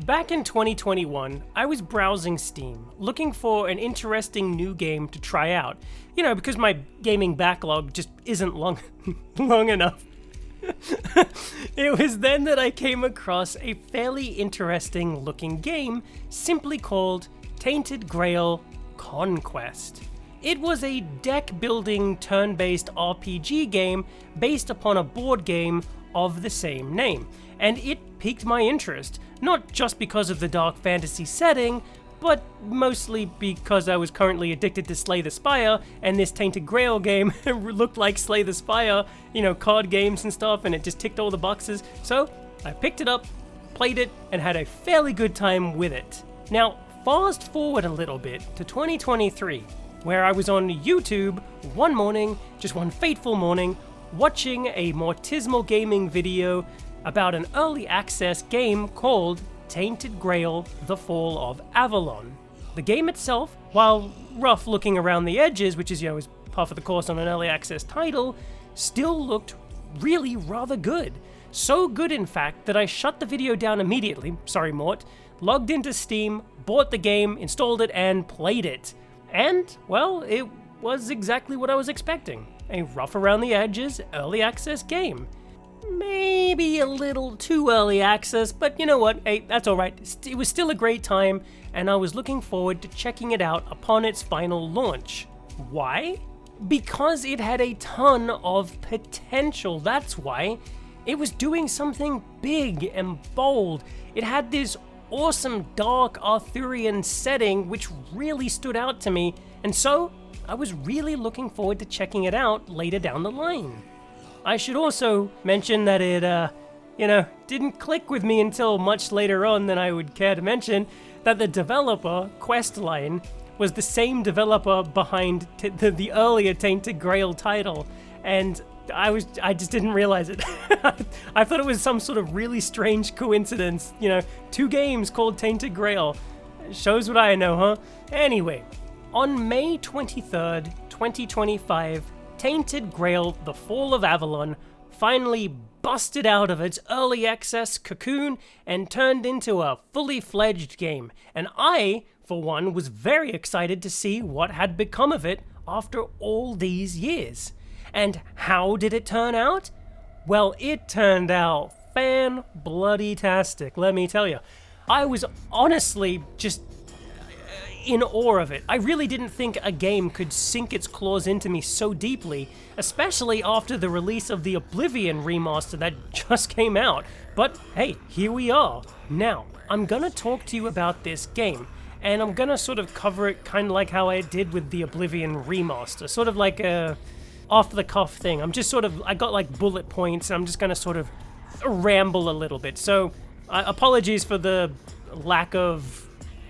Back in 2021, I was browsing Steam, looking for an interesting new game to try out. Because my gaming backlog just isn't long enough. It was then that I came across a fairly interesting looking game simply called Tainted Grail Conquest. It was a deck-building, turn-based RPG game based upon a board game of the same name, and it piqued my interest, not just because of the dark fantasy setting, but mostly because I was currently addicted to Slay the Spire, and this Tainted Grail game looked like Slay the Spire, card games and stuff, and it just ticked all the boxes, so I picked it up, played it, and had a fairly good time with it. Now, fast forward a little bit to 2023, where I was on YouTube one morning, just one fateful morning, watching a Mortismal Gaming video about an early access game called Tainted Grail: The Fall of Avalon. The game itself, while rough looking around the edges, which is, is par for the course on an early access title, still looked really rather good. So good, in fact, that I shut the video down immediately, sorry Mort, logged into Steam, bought the game, installed it, and played it. And, well, it was exactly what I was expecting. A rough around the edges, early access game. Maybe a little too early access, but you know what, hey, that's alright. It was still a great time, and I was looking forward to checking it out upon its final launch. Why? Because it had a ton of potential, that's why. It was doing something big and bold. It had this awesome dark Arthurian setting which really stood out to me, and so I was really looking forward to checking it out later down the line. I should also mention that it, didn't click with me until much later on than I would care to mention, that the developer, Questline, was the same developer behind the earlier Tainted Grail title, and I just didn't realize it. I thought it was some sort of really strange coincidence, two games called Tainted Grail. Shows what I know, huh? Anyway, on May 23rd, 2025, Tainted Grail: The Fall of Avalon finally busted out of its early access cocoon and turned into a fully fledged game, and I, for one, was very excited to see what had become of it after all these years. And how did it turn out? Well, it turned out fan-bloody-tastic, let me tell you. I was honestly just in awe of it. I really didn't think a game could sink its claws into me so deeply, especially after the release of the Oblivion remaster that just came out. But hey, here we are. Now, I'm gonna talk to you about this game, and I'm gonna sort of cover it kind of like how I did with the Oblivion remaster, sort of like a off-the-cuff thing. I got like bullet points, and I'm just gonna sort of ramble a little bit. So, apologies for the lack of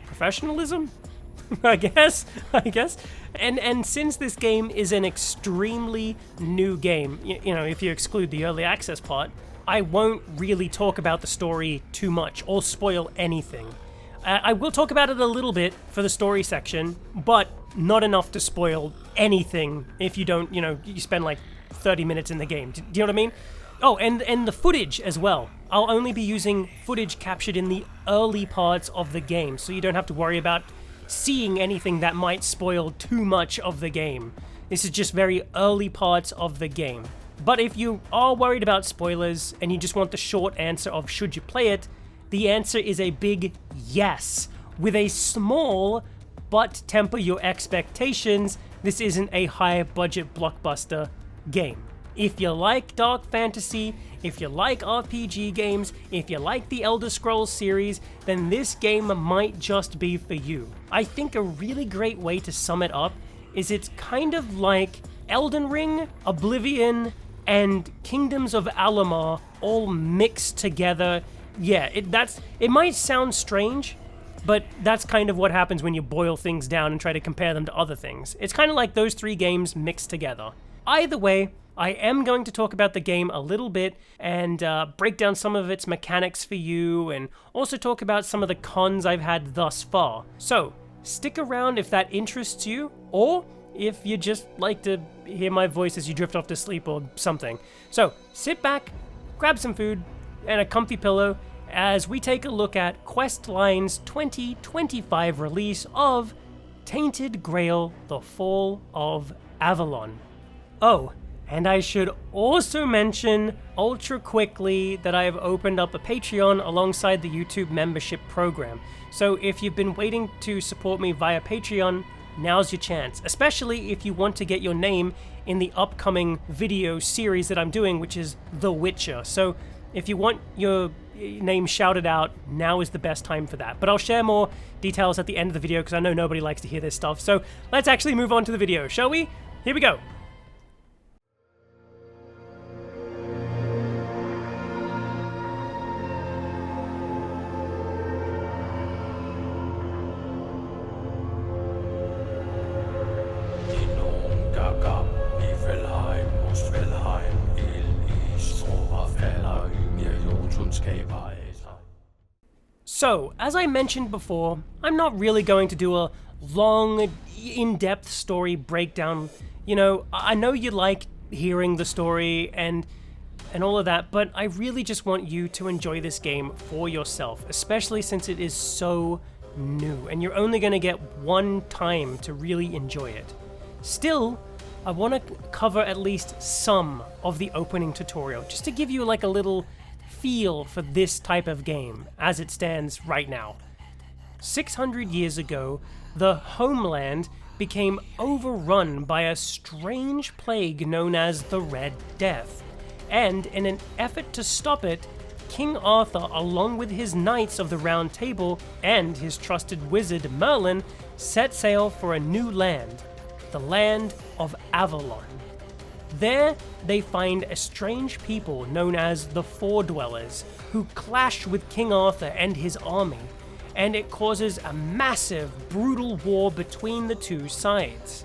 professionalism? I guess. And since this game is an extremely new game, if you exclude the early access part, I won't really talk about the story too much or spoil anything. I will talk about it a little bit for the story section, but not enough to spoil anything if you don't, you spend like 30 minutes in the game. Do you know what I mean? Oh, and the footage as well. I'll only be using footage captured in the early parts of the game, so you don't have to worry about seeing anything that might spoil too much of the game. This is just very early parts of the game. But if you are worried about spoilers and you just want the short answer of should you play it, the answer is a big yes. With a small, but temper your expectations, this isn't a high budget blockbuster game. If you like dark fantasy, if you like RPG games, if you like the Elder Scrolls series, then this game might just be for you. I think a really great way to sum it up is it's kind of like Elden Ring, Oblivion, and Kingdoms of Alamar all mixed together. Yeah, it might sound strange, but that's kind of what happens when you boil things down and try to compare them to other things. It's kind of like those three games mixed together. Either way, I am going to talk about the game a little bit and break down some of its mechanics for you, and also talk about some of the cons I've had thus far. So, stick around if that interests you, or if you just like to hear my voice as you drift off to sleep or something. So, sit back, grab some food and a comfy pillow, as we take a look at Questline's 2025 release of Tainted Grail: The Fall of Avalon. Oh, and I should also mention ultra quickly that I have opened up a Patreon alongside the YouTube membership program. So if you've been waiting to support me via Patreon, now's your chance, especially if you want to get your name in the upcoming video series that I'm doing, which is The Witcher. So if you want your name shouted out, now is the best time for that. But I'll share more details at the end of the video because I know nobody likes to hear this stuff. So let's actually move on to the video, shall we? Here we go. So, as I mentioned before, I'm not really going to do a long, in-depth story breakdown. You know, I know you like hearing the story and all of that, but I really just want you to enjoy this game for yourself, especially since it is so new, and you're only going to get one time to really enjoy it. Still, I want to cover at least some of the opening tutorial, just to give you like a little feel for this type of game as it stands right now. 600 years ago, the homeland became overrun by a strange plague known as the Red Death, and in an effort to stop it, King Arthur, along with his knights of the Round Table and his trusted wizard Merlin, set sail for a new land, the land of Avalon. There, they find a strange people known as the Four-Dwellers, who clash with King Arthur and his army, and it causes a massive, brutal war between the two sides.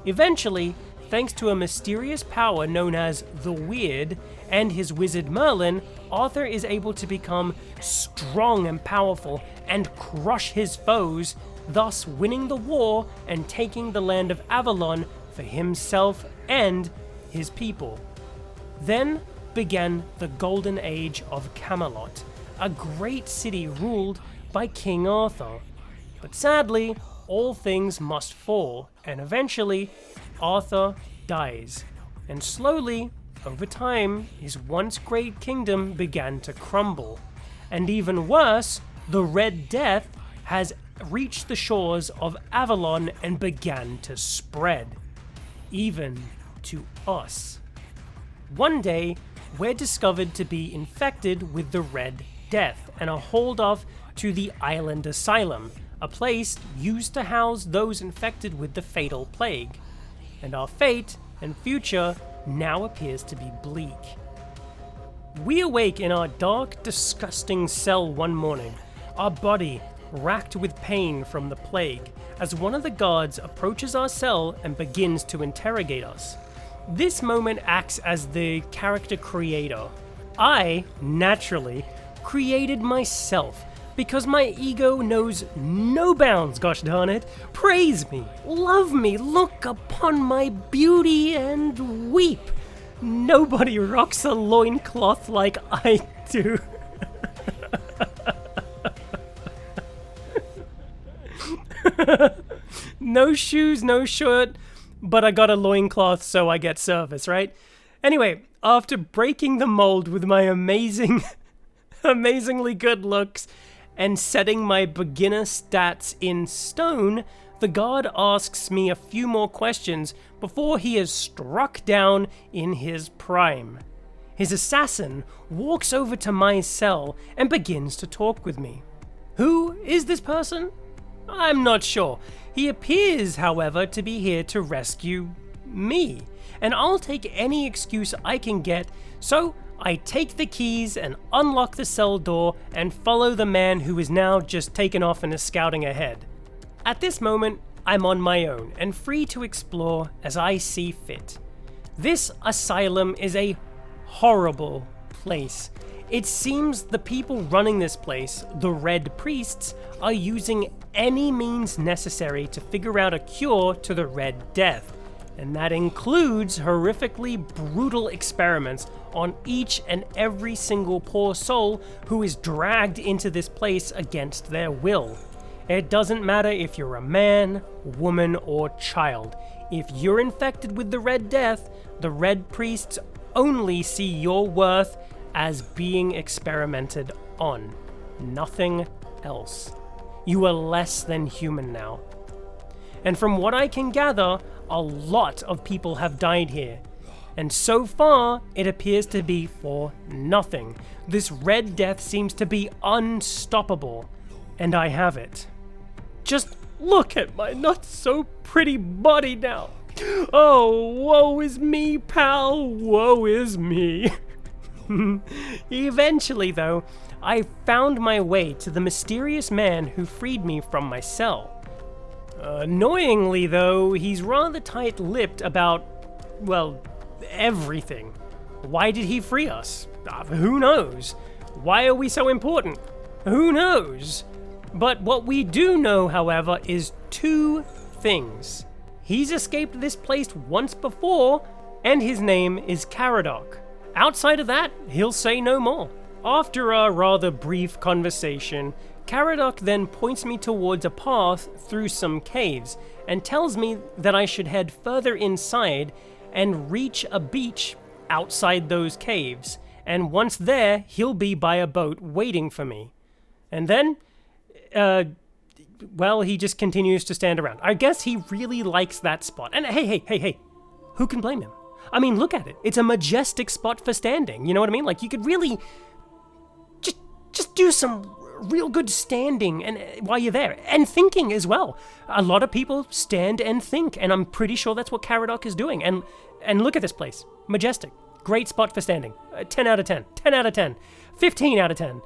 Eventually, thanks to a mysterious power known as the Weird and his wizard Merlin, Arthur is able to become strong and powerful and crush his foes, thus winning the war and taking the land of Avalon for himself and his people. Then began the Golden Age of Camelot, a great city ruled by King Arthur. But sadly, all things must fall, and eventually, Arthur dies. And slowly, over time, his once great kingdom began to crumble. And even worse, the Red Death has reached the shores of Avalon and began to spread. Even to us. One day, we're discovered to be infected with the Red Death and are hauled off to the Island Asylum, a place used to house those infected with the fatal plague. And our fate and future now appears to be bleak. We awake in our dark, disgusting cell one morning, our body racked with pain from the plague, as one of the guards approaches our cell and begins to interrogate us. This moment acts as the character creator. I, naturally, created myself because my ego knows no bounds, gosh darn it. Praise me, love me, look upon my beauty and weep. Nobody rocks a loincloth like I do. No shoes, no shirt, but I got a loincloth, so I get service, right? Anyway, after breaking the mold with my amazingly good looks and setting my beginner stats in stone, the guard asks me a few more questions before he is struck down in his prime. His assassin walks over to my cell and begins to talk with me. Who is this person? I'm not sure. He appears, however, to be here to rescue me, and I'll take any excuse I can get, so I take the keys and unlock the cell door and follow the man who is now just taken off and is scouting ahead. At this moment, I'm on my own and free to explore as I see fit. This asylum is a horrible place. It seems the people running this place, the Red Priests, are using any means necessary to figure out a cure to the Red Death, and that includes horrifically brutal experiments on each and every single poor soul who is dragged into this place against their will. It doesn't matter if you're a man, woman, or child. If you're infected with the Red Death, the Red Priests only see your worth as being experimented on. Nothing else. You are less than human now. And from what I can gather, a lot of people have died here. And so far, it appears to be for nothing. This Red Death seems to be unstoppable. And I have it. Just look at my not so pretty body now. Oh, woe is me, pal. Woe is me. Eventually, though, I found my way to the mysterious man who freed me from my cell. Annoyingly, though, he's rather tight-lipped about, well, everything. Why did he free us? Who knows? Why are we so important? Who knows? But what we do know, however, is two things. He's escaped this place once before, and his name is Caradoc. Outside of that, he'll say no more. After a rather brief conversation, Caradoc then points me towards a path through some caves and tells me that I should head further inside and reach a beach outside those caves. And once there, he'll be by a boat waiting for me. And then, well, he just continues to stand around. I guess he really likes that spot. And hey, who can blame him? I mean, look at it. It's a majestic spot for standing. You know what I mean? Like, you could really just do some real good standing and while you're there, and thinking as well. A lot of people stand and think, and I'm pretty sure that's what Caradoc is doing. And look at this place. Majestic. Great spot for standing. 10 out of 10. 10 out of 10. 15 out of 10.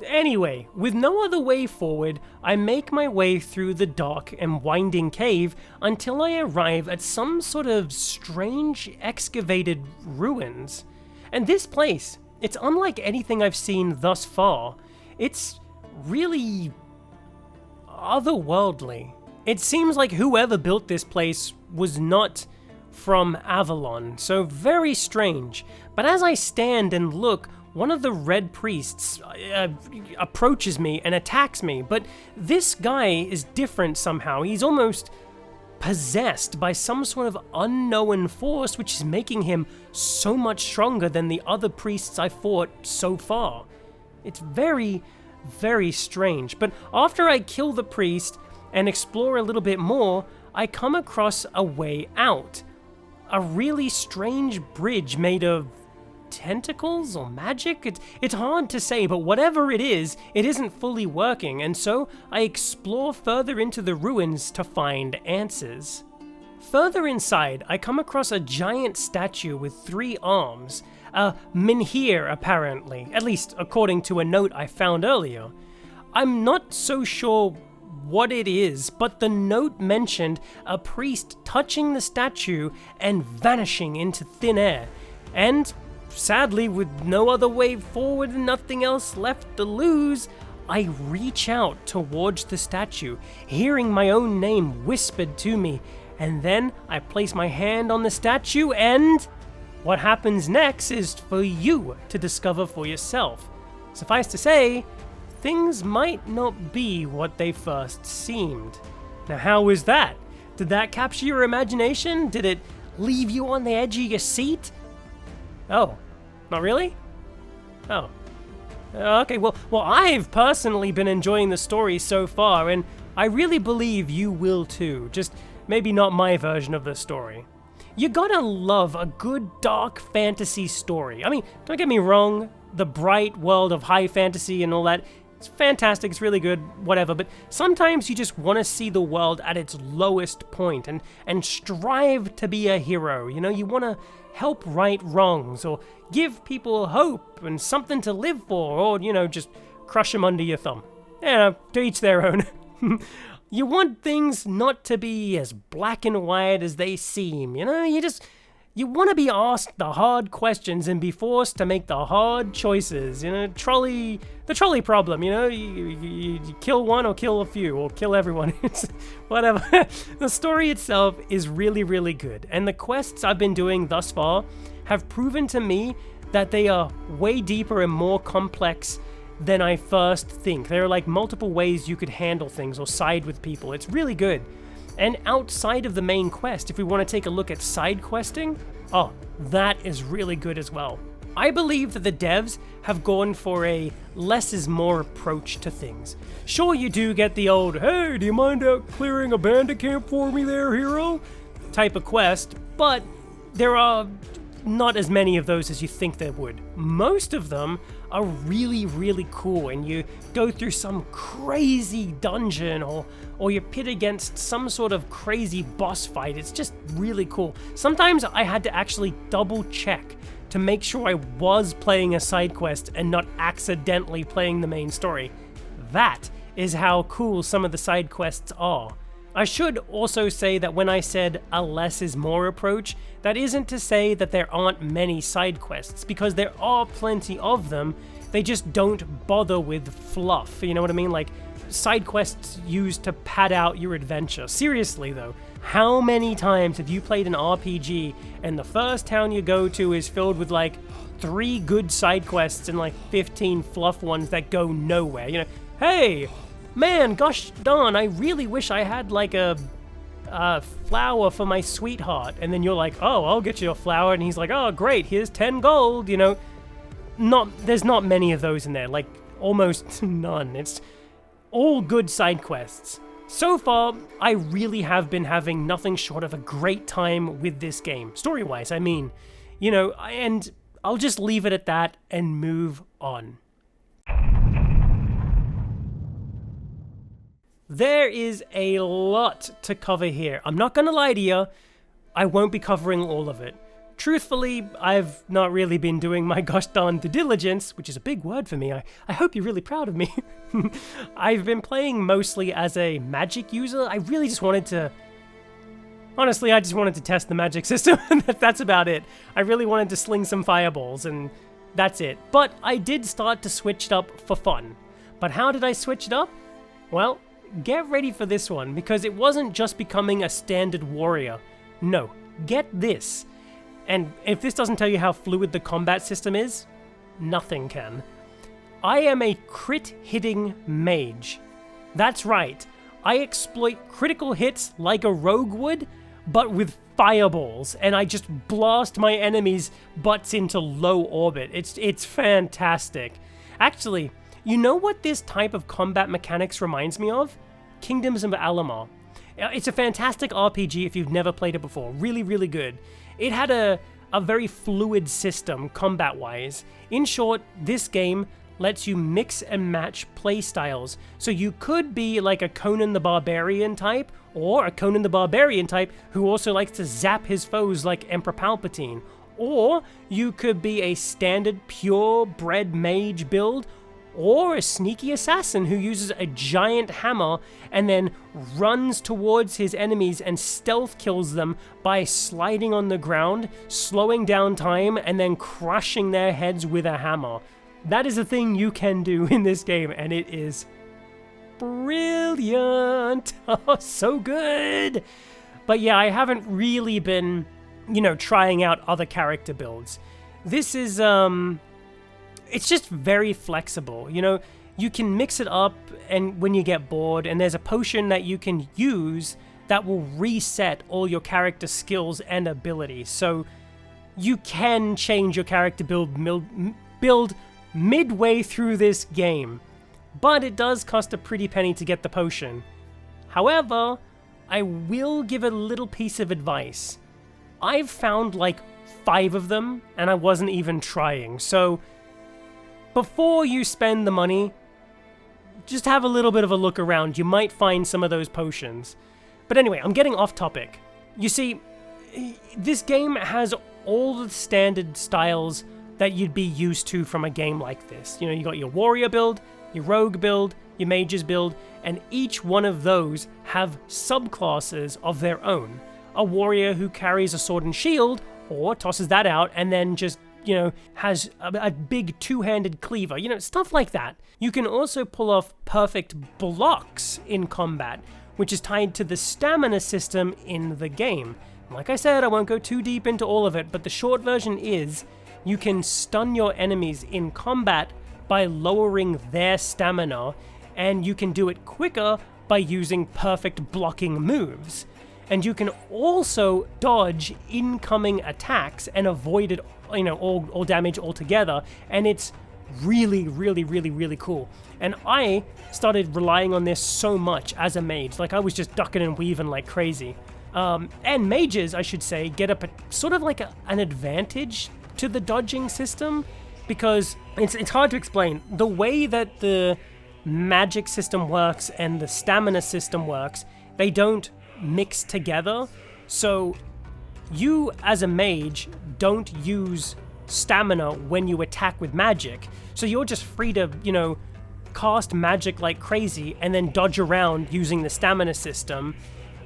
Anyway, with no other way forward, I make my way through the dark and winding cave until I arrive at some sort of strange excavated ruins. And this place, it's unlike anything I've seen thus far. It's really otherworldly. It seems like whoever built this place was not from Avalon, so very strange. But as I stand and look, one of the Red Priests approaches me and attacks me, but this guy is different somehow. He's almost possessed by some sort of unknown force, which is making him so much stronger than the other priests I fought so far. It's very, very strange. But after I kill the priest and explore a little bit more, I come across a way out. A really strange bridge made of tentacles or magic? It's hard to say, but whatever it isn't fully working, and so I explore further into the ruins to find answers. Further inside, I come across a giant statue with 3 arms, a menhir apparently, at least according to a note I found earlier. I'm not so sure what it is, but the note mentioned a priest touching the statue and vanishing into thin air, and sadly, with no other way forward and nothing else left to lose, I reach out towards the statue, hearing my own name whispered to me, and then I place my hand on the statue, and what happens next is for you to discover for yourself. Suffice to say, things might not be what they first seemed. Now, how was that? Did that capture your imagination? Did it leave you on the edge of your seat? Oh, not really? Oh. Okay, well, I've personally been enjoying the story so far, and I really believe you will too. Just maybe not my version of the story. You gotta love a good dark fantasy story. I mean, don't get me wrong, the bright world of high fantasy and all that, it's fantastic, it's really good, whatever, but sometimes you just want to see the world at its lowest point and strive to be a hero. You know, you want to help right wrongs or give people hope and something to live for, or, you know, just crush them under your thumb. Yeah, to each their own. You want things not to be as black and white as they seem, you know? You want to be asked the hard questions and be forced to make the hard choices, you know? The trolley problem, you know? You kill one or kill a few or kill everyone. It's whatever. The story itself is really, really good. And the quests I've been doing thus far have proven to me that they are way deeper and more complex than I first think. There are like multiple ways you could handle things or side with people. It's really good. And outside of the main quest, if we want to take a look at side questing, oh, that is really good as well. I believe that the devs have gone for a less is more approach to things. Sure, you do get the old, hey, do you mind clearing a bandit camp for me there, hero? Type of quest, but there are not as many of those as you think there would. Most of them are really, really cool, and you go through some crazy dungeon or you're pit against some sort of crazy boss fight. It's just really cool. Sometimes I had to actually double check to make sure I was playing a side quest and not accidentally playing the main story. That is how cool some of the side quests are. I should also say that when I said a less is more approach, that isn't to say that there aren't many side quests, because there are plenty of them. They just don't bother with fluff, you know what I mean? Like, side quests used to pad out your adventure. Seriously though, how many times have you played an RPG and the first town you go to is filled with like 3 good side quests and like 15 fluff ones that go nowhere? You know, hey, man, gosh darn, I really wish I had like a flower for my sweetheart. And then you're like, oh, I'll get you a flower. And he's like, oh, great, here's 10 gold, you know. There's not many of those in there, like almost none. It's all good side quests. So far, I really have been having nothing short of a great time with this game. Story-wise, I mean. You know, and I'll just leave it at that and move on. There is a lot to cover here. I'm not gonna lie to you, I won't be covering all of it. Truthfully, I've not really been doing my gosh darn due diligence, which is a big word for me. I hope you're really proud of me. I've been playing mostly as a magic user. I really just wanted to... Honestly, I just wanted to test the magic system, and that's about it. I really wanted to sling some fireballs, and that's it. But I did start to switch it up for fun. But how did I switch it up? Well, get ready for this one, because it wasn't just becoming a standard warrior. No, get this. And if this doesn't tell you how fluid the combat system is, nothing can. I am a crit-hitting mage. That's right, I exploit critical hits like a rogue would, but with fireballs, and I just blast my enemies' butts into low orbit. It's fantastic. Actually, you know what this type of combat mechanics reminds me of? Kingdoms of Avalon. It's a fantastic RPG if you've never played it before. Really, really good. It had a very fluid system, combat-wise. In short, this game lets you mix and match playstyles. So you could be like a Conan the Barbarian type, or a Conan the Barbarian type who also likes to zap his foes like Emperor Palpatine. Or you could be a standard pure-bred mage build, or a sneaky assassin who uses a giant hammer and then runs towards his enemies and stealth kills them by sliding on the ground, slowing down time, and then crushing their heads with a hammer. That is a thing you can do in this game, and it is brilliant. Oh, so good. But yeah, I haven't really been, you know, trying out other character builds. This is, it's just very flexible, you know, you can mix it up and when you get bored, and there's a potion that you can use that will reset all your character skills and abilities, so you can change your character build midway through this game, but it does cost a pretty penny to get the potion. However, I will give a little piece of advice. I've found like 5 of them, and I wasn't even trying, so before you spend the money, just have a little bit of a look around. You might find some of those potions. But anyway, I'm getting off topic. You see, this game has all the standard styles that you'd be used to from a game like this. You know, you got your warrior build, your rogue build, your mages build, and each one of those have subclasses of their own. A warrior who carries a sword and shield, or tosses that out and then just, you know, has a big two-handed cleaver, you know, stuff like that. You can also pull off perfect blocks in combat, which is tied to the stamina system in the game. Like I said, I won't go too deep into all of it, but the short version is, you can stun your enemies in combat by lowering their stamina, and you can do it quicker by using perfect blocking moves. And you can also dodge incoming attacks and avoid it, all damage altogether, and it's really, really, really, really cool. And I started relying on this so much as a mage. Like, I was just ducking and weaving like crazy. And mages, I should say, get sort of like an advantage to the dodging system, because it's hard to explain. The way that the magic system works and the stamina system works, they don't mix together. So you as a mage don't use stamina when you attack with magic. So you're just free to, cast magic like crazy and then dodge around using the stamina system,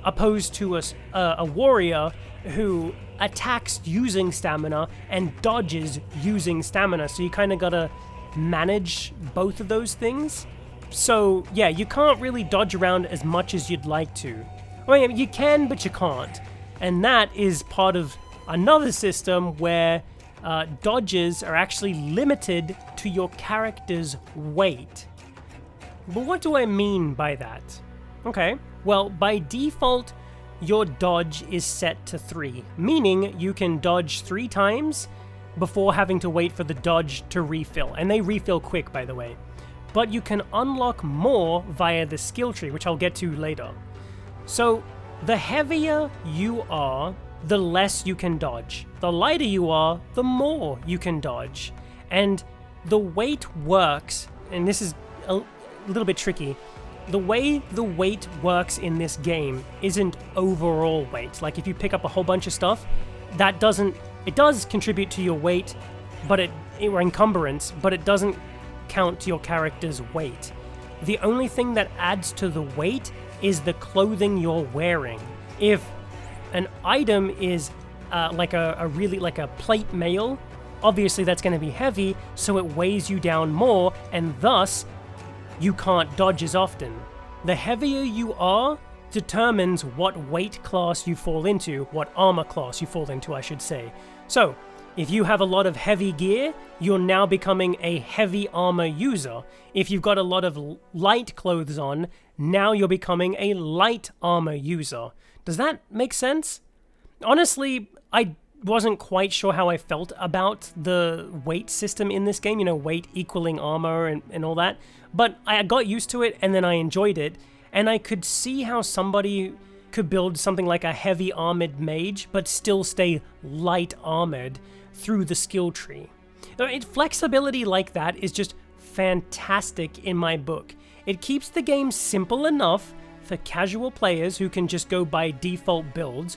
opposed to a warrior who attacks using stamina and dodges using stamina. So you kind of gotta manage both of those things. So yeah, you can't really dodge around as much as you'd like to. Well, you can, but you can't. And that is part of another system where dodges are actually limited to your character's weight. But what do I mean by that? Okay, well, by default, your dodge is set to 3, meaning you can dodge 3 times before having to wait for the dodge to refill. And they refill quick, by the way. But you can unlock more via the skill tree, which I'll get to later. So, the heavier you are, the less you can dodge. The lighter you are, the more you can dodge. And the weight works, and this is a little bit tricky, the way the weight works in this game isn't overall weight. Like, if you pick up a whole bunch of stuff, it does contribute to your weight, or encumbrance, but it doesn't count to your character's weight. The only thing that adds to the weight is the clothing you're wearing. If an item is like a plate mail, obviously that's going to be heavy, so it weighs you down more, and thus you can't dodge as often. The heavier you are determines what weight class you fall into, what armor class you fall into, I should say. So, if you have a lot of heavy gear, you're now becoming a heavy armor user. If you've got a lot of light clothes on, now you're becoming a light armor user. Does that make sense? Honestly, I wasn't quite sure how I felt about the weight system in this game, weight equaling armor and all that, but I got used to it and then I enjoyed it, and I could see how somebody could build something like a heavy armored mage but still stay light armored through the skill tree. Flexibility like that is just fantastic in my book. It keeps the game simple enough for casual players who can just go by default builds,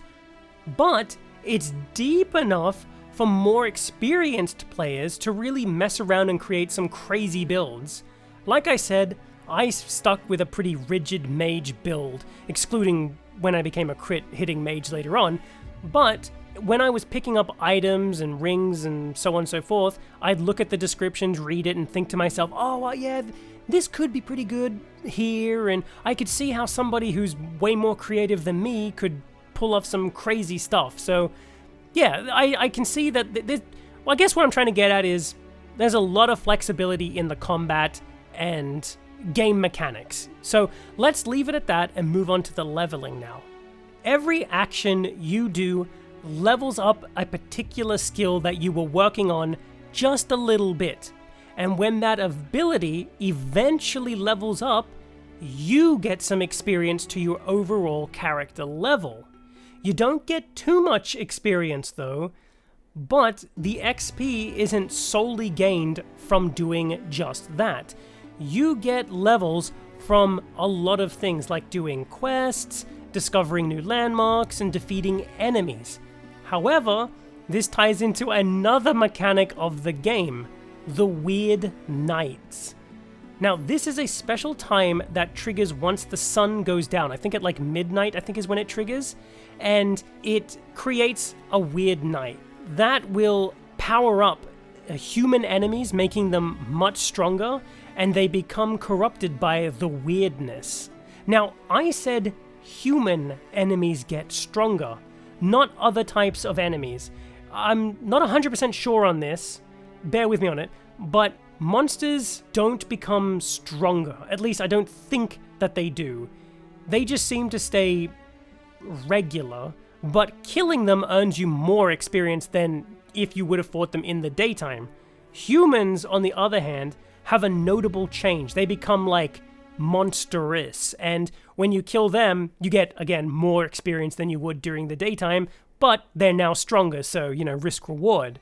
but it's deep enough for more experienced players to really mess around and create some crazy builds. Like I said, I stuck with a pretty rigid mage build, excluding when I became a crit hitting mage later on, but when I was picking up items and rings and so on and so forth, I'd look at the descriptions, read it, and think to myself, oh, well, yeah, this could be pretty good here, and I could see how somebody who's way more creative than me could pull off some crazy stuff. So, yeah, I can see that I guess what I'm trying to get at is there's a lot of flexibility in the combat and game mechanics. So let's leave it at that and move on to the leveling now. Every action you do levels up a particular skill that you were working on just a little bit. And when that ability eventually levels up, you get some experience to your overall character level. You don't get too much experience though, but the XP isn't solely gained from doing just that. You get levels from a lot of things like doing quests, discovering new landmarks, and defeating enemies. However, this ties into another mechanic of the game, the Weird Nights. Now, this is a special time that triggers once the sun goes down. I think at like midnight, is when it triggers, and it creates a weird night. That will power up human enemies, making them much stronger, and they become corrupted by the weirdness. Now, I said human enemies get stronger, not other types of enemies. I'm not 100% sure on this, bear with me on it, but monsters don't become stronger. At least I don't think that they do. They just seem to stay regular, but killing them earns you more experience than if you would have fought them in the daytime. Humans, on the other hand, have a notable change. They become like monstrous, and when you kill them, you get, again, more experience than you would during the daytime, but they're now stronger, so, risk reward.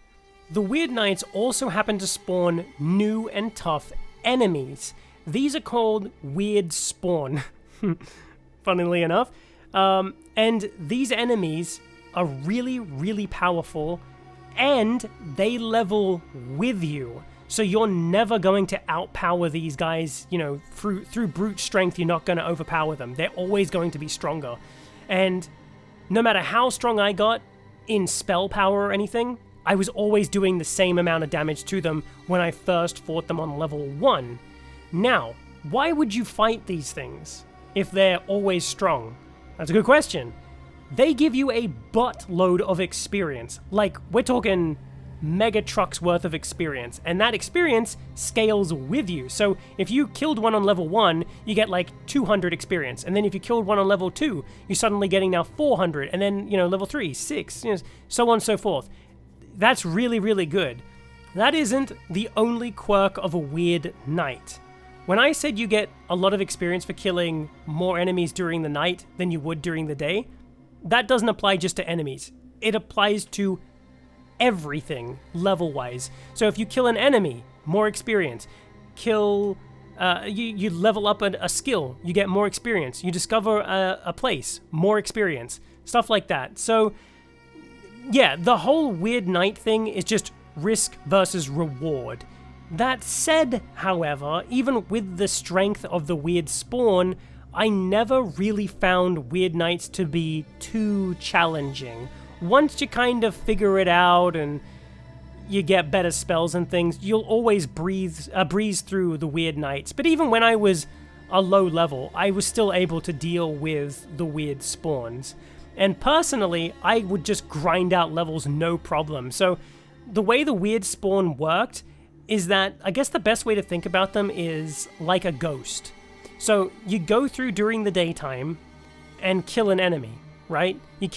The Weird Knights also happen to spawn new and tough enemies. These are called Weird Spawn, funnily enough. And these enemies are really, really powerful, and they level with you. So you're never going to outpower these guys, through brute strength. You're not going to overpower them. They're always going to be stronger. And no matter how strong I got in spell power or anything, I was always doing the same amount of damage to them when I first fought them on level 1. Now, why would you fight these things if they're always strong? That's a good question. They give you a buttload of experience. Like, we're talking mega trucks worth of experience, and that experience scales with you. So if you killed one on level 1, you get like 200 experience, and then if you killed one on level 2, you're suddenly getting now 400, and then level 3, 6, so on and so forth. That's really, really good. That isn't the only quirk of a Weird Knight. When I said you get a lot of experience for killing more enemies during the night than you would during the day, that doesn't apply just to enemies. It applies to everything level-wise. So if you kill an enemy, more experience. You level up a skill, you get more experience. You discover a place, more experience. Stuff like that. So yeah, the whole Weird Knight thing is just risk versus reward. That said, however, even with the strength of the Weird Spawn, I never really found Weird Knights to be too challenging. Once you kind of figure it out and you get better spells and things, you'll always breeze through the Weird Knights. But even when I was a low level, I was still able to deal with the Weird Spawns. And personally, I would just grind out levels no problem. So the way the Weird Spawn worked is that, I guess the best way to think about them is like a ghost. So you go through during the daytime and kill an enemy, right? You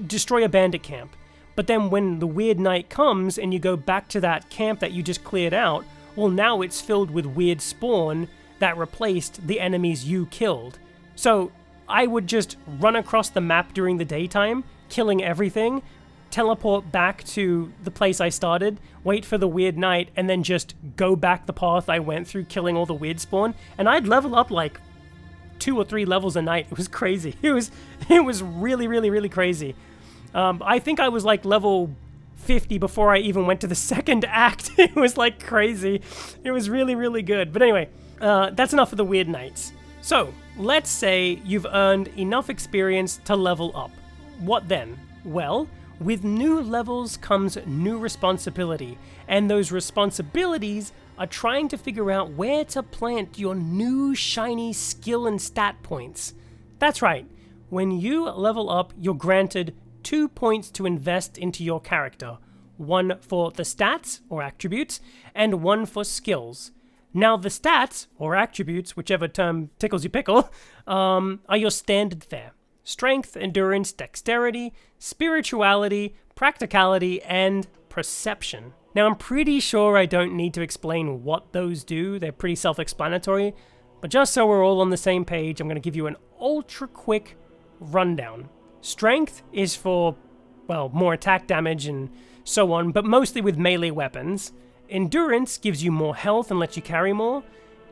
destroy a bandit camp. But then when the Weird Knight comes and you go back to that camp that you just cleared out, well, now it's filled with Weird Spawn that replaced the enemies you killed. So I would just run across the map during the daytime, killing everything, teleport back to the place I started, wait for the Weird Knight, and then just go back the path I went through, killing all the Weird Spawn, and I'd level up like 2 or 3 levels a night. It was crazy. It was really, really, really crazy. I think I was like level 50 before I even went to the second act. It was like crazy. It was really, really good. But anyway, that's enough of the Weird Knights. So, let's say you've earned enough experience to level up. What then? Well, with new levels comes new responsibility, and those responsibilities are trying to figure out where to plant your new shiny skill and stat points. That's right, when you level up, you're granted 2 points to invest into your character, 1 for the stats or attributes, and 1 for skills. Now the stats, or attributes, whichever term tickles your pickle, are your standard fare. Strength, endurance, dexterity, spirituality, practicality, and perception. Now I'm pretty sure I don't need to explain what those do, they're pretty self-explanatory, but just so we're all on the same page, I'm going to give you an ultra quick rundown. Strength is for, well, more attack damage and so on, but mostly with melee weapons. Endurance gives you more health and lets you carry more.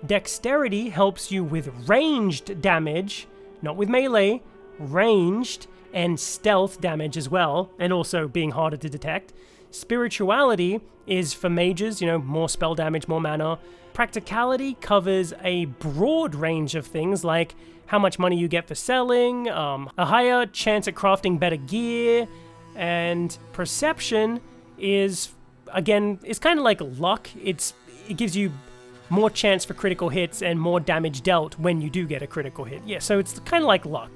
Dexterity helps you with ranged damage, not with melee, ranged and stealth damage as well, and also being harder to detect. Spirituality is for mages, more spell damage, more mana. Practicality covers a broad range of things like how much money you get for selling, a higher chance at crafting better gear, and perception is, again, it's kind of like luck. It gives you more chance for critical hits and more damage dealt when you do get a critical hit. Yeah, so it's kind of like luck.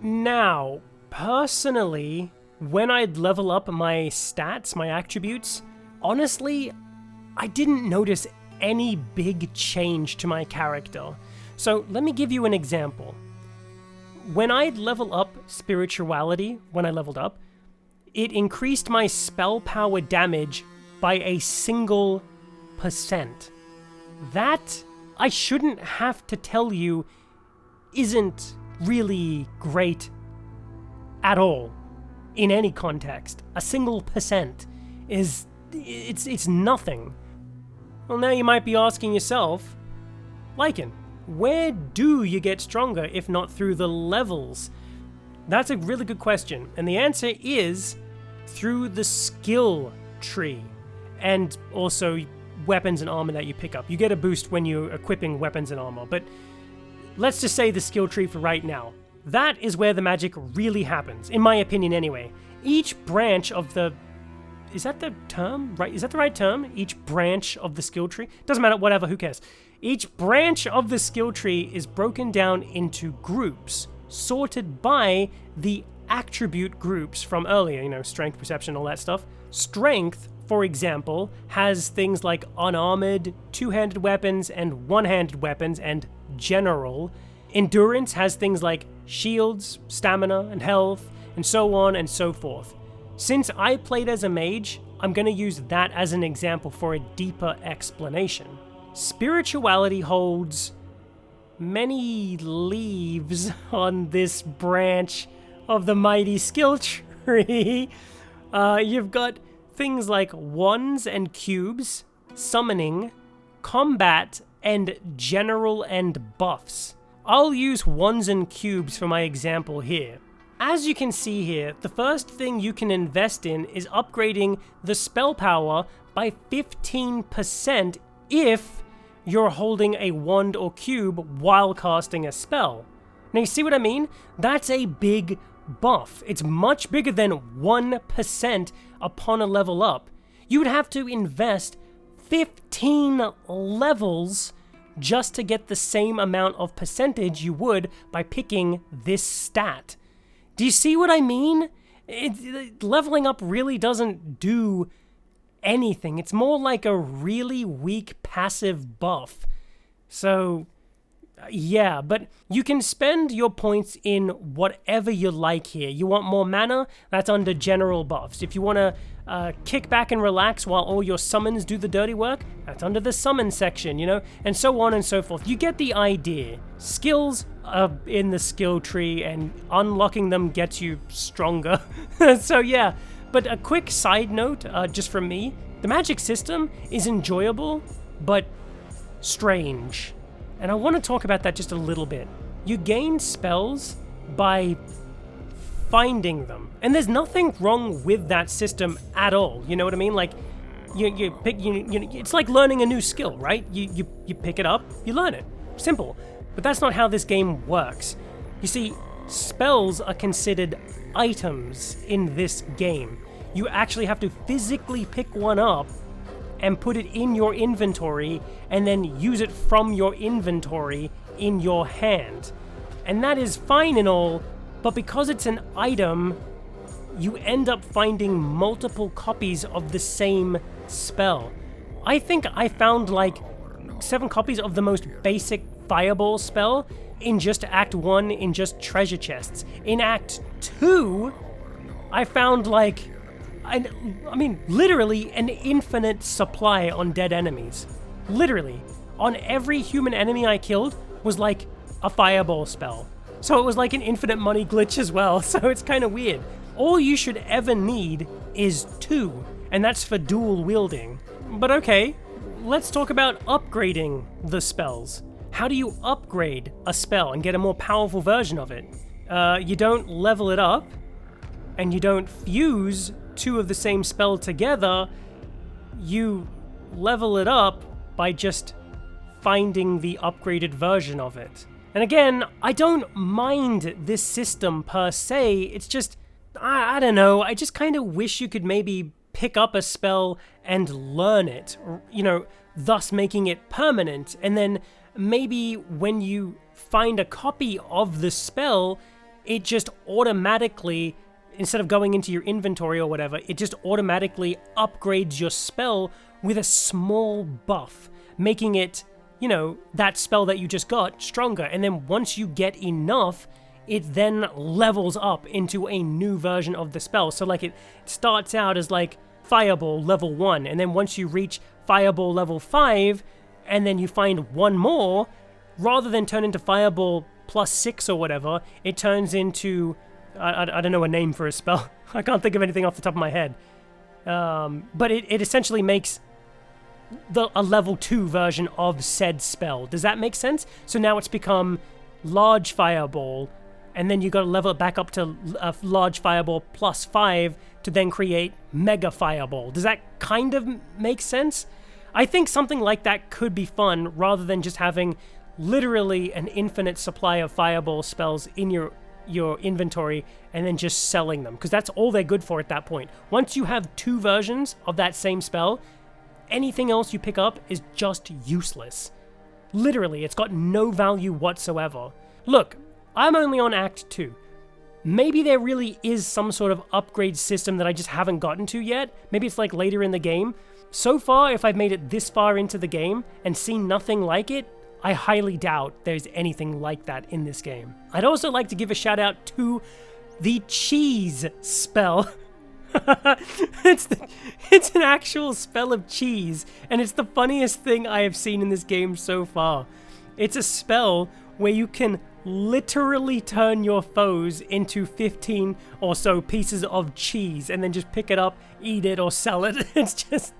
Now, personally, when I'd level up my stats, my attributes, honestly, I didn't notice any big change to my character. So let me give you an example. When I'd level up spirituality, when I leveled up, it increased my spell power damage by a single %. That, I shouldn't have to tell you, isn't really great at all in any context. A single % is, it's nothing. Well, now you might be asking yourself, Lycan, where do you get stronger if not through the levels? That's a really good question, and the answer is through the skill tree, and also weapons and armor that you pick up. You get a boost when you're equipping weapons and armor, but let's just say the skill tree for right now. That is where the magic really happens, in my opinion anyway. Each branch of the... Is that the term? Right? Is that the right term? Each branch of the skill tree? Doesn't matter, whatever, who cares? Each branch of the skill tree is broken down into groups, sorted by the attribute groups from earlier, you know, strength, perception, all that stuff. Strength, for example, has things like unarmored, two-handed weapons, and one-handed weapons, and general. Endurance has things like shields, stamina, and health, and so on and so forth. Since I played as a mage, I'm going to use that as an example for a deeper explanation. Spirituality holds many leaves on this branch of the mighty skill tree. You've got things like wands and cubes, summoning, combat, and general and buffs. I'll use wands and cubes for my example here. As you can see here, the first thing you can invest in is upgrading the spell power by 15% if you're holding a wand or cube while casting a spell. Now you see what I mean? That's a big buff. It's much bigger than 1% upon a level up. You would have to invest 15 levels just to get the same amount of percentage you would by picking this stat. Do you see what I mean? Leveling up really doesn't do anything. It's more like a really weak passive buff. So, yeah, but you can spend your points in whatever you like here. You want more mana? That's under general buffs. If you want to kick back and relax while all your summons do the dirty work, that's under the summon section, you know, and so on and so forth. You get the idea. Skills are in the skill tree, and unlocking them gets you stronger. So yeah, but a quick side note, just from me, the magic system is enjoyable, but strange. And I want to talk about that just a little bit. You gain spells by finding them. And there's nothing wrong with that system at all. You know what I mean? Like, you pick, it's like learning a new skill, right? You pick it up, you learn it. Simple. But that's not how this game works. You see, spells are considered items in this game. You actually have to physically pick one up and put it in your inventory, and then use it from your inventory in your hand. And that is fine and all, but because it's an item, you end up finding multiple copies of the same spell. I think I found like 7 copies of the most basic fireball spell in just Act 1 in just treasure chests. In Act 2, I found like, I mean, literally an infinite supply on dead enemies. Literally. On every human enemy I killed was like a fireball spell. So it was like an infinite money glitch as well, so it's kind of weird. All you should ever need is 2, and that's for dual wielding. But okay, let's talk about upgrading the spells. How do you upgrade a spell and get a more powerful version of it? You don't level it up, and you don't fuse 2 of the same spell together. You level it up by just finding the upgraded version of it. And again, I don't mind this system per se, it's just, I don't know, I just kind of wish you could maybe pick up a spell and learn it, you know, thus making it permanent, and then maybe when you find a copy of the spell, it just automatically instead of going into your inventory or whatever, it just automatically upgrades your spell with a small buff, making it, you know, that spell that you just got stronger. And then once you get enough, it then levels up into a new version of the spell. So like it starts out as like Fireball level 1, and then once you reach Fireball level 5, and then you find one more, rather than turn into Fireball plus 6 or whatever, it turns into, I don't know a name for a spell. I can't think of anything off the top of my head. But it essentially makes a level 2 version of said spell. Does that make sense? So now it's become Large Fireball, and then you got to level it back up to a Large Fireball plus 5 to then create Mega Fireball. Does that kind of make sense? I think something like that could be fun, rather than just having literally an infinite supply of Fireball spells in your inventory and then just selling them, because that's all they're good for at that point. Once you have 2 versions of that same spell, anything else you pick up is just useless. Literally, it's got no value whatsoever. Look, I'm only on Act 2. Maybe there really is some sort of upgrade system that I just haven't gotten to yet. Maybe it's like later in the game. So far, if I've made it this far into the game and seen nothing like it, I highly doubt there's anything like that in this game. I'd also like to give a shout out to the cheese spell. It's an actual spell of cheese, and it's the funniest thing I have seen in this game so far. It's a spell where you can literally turn your foes into 15 or so pieces of cheese and then just pick it up, eat it, or sell it. It's just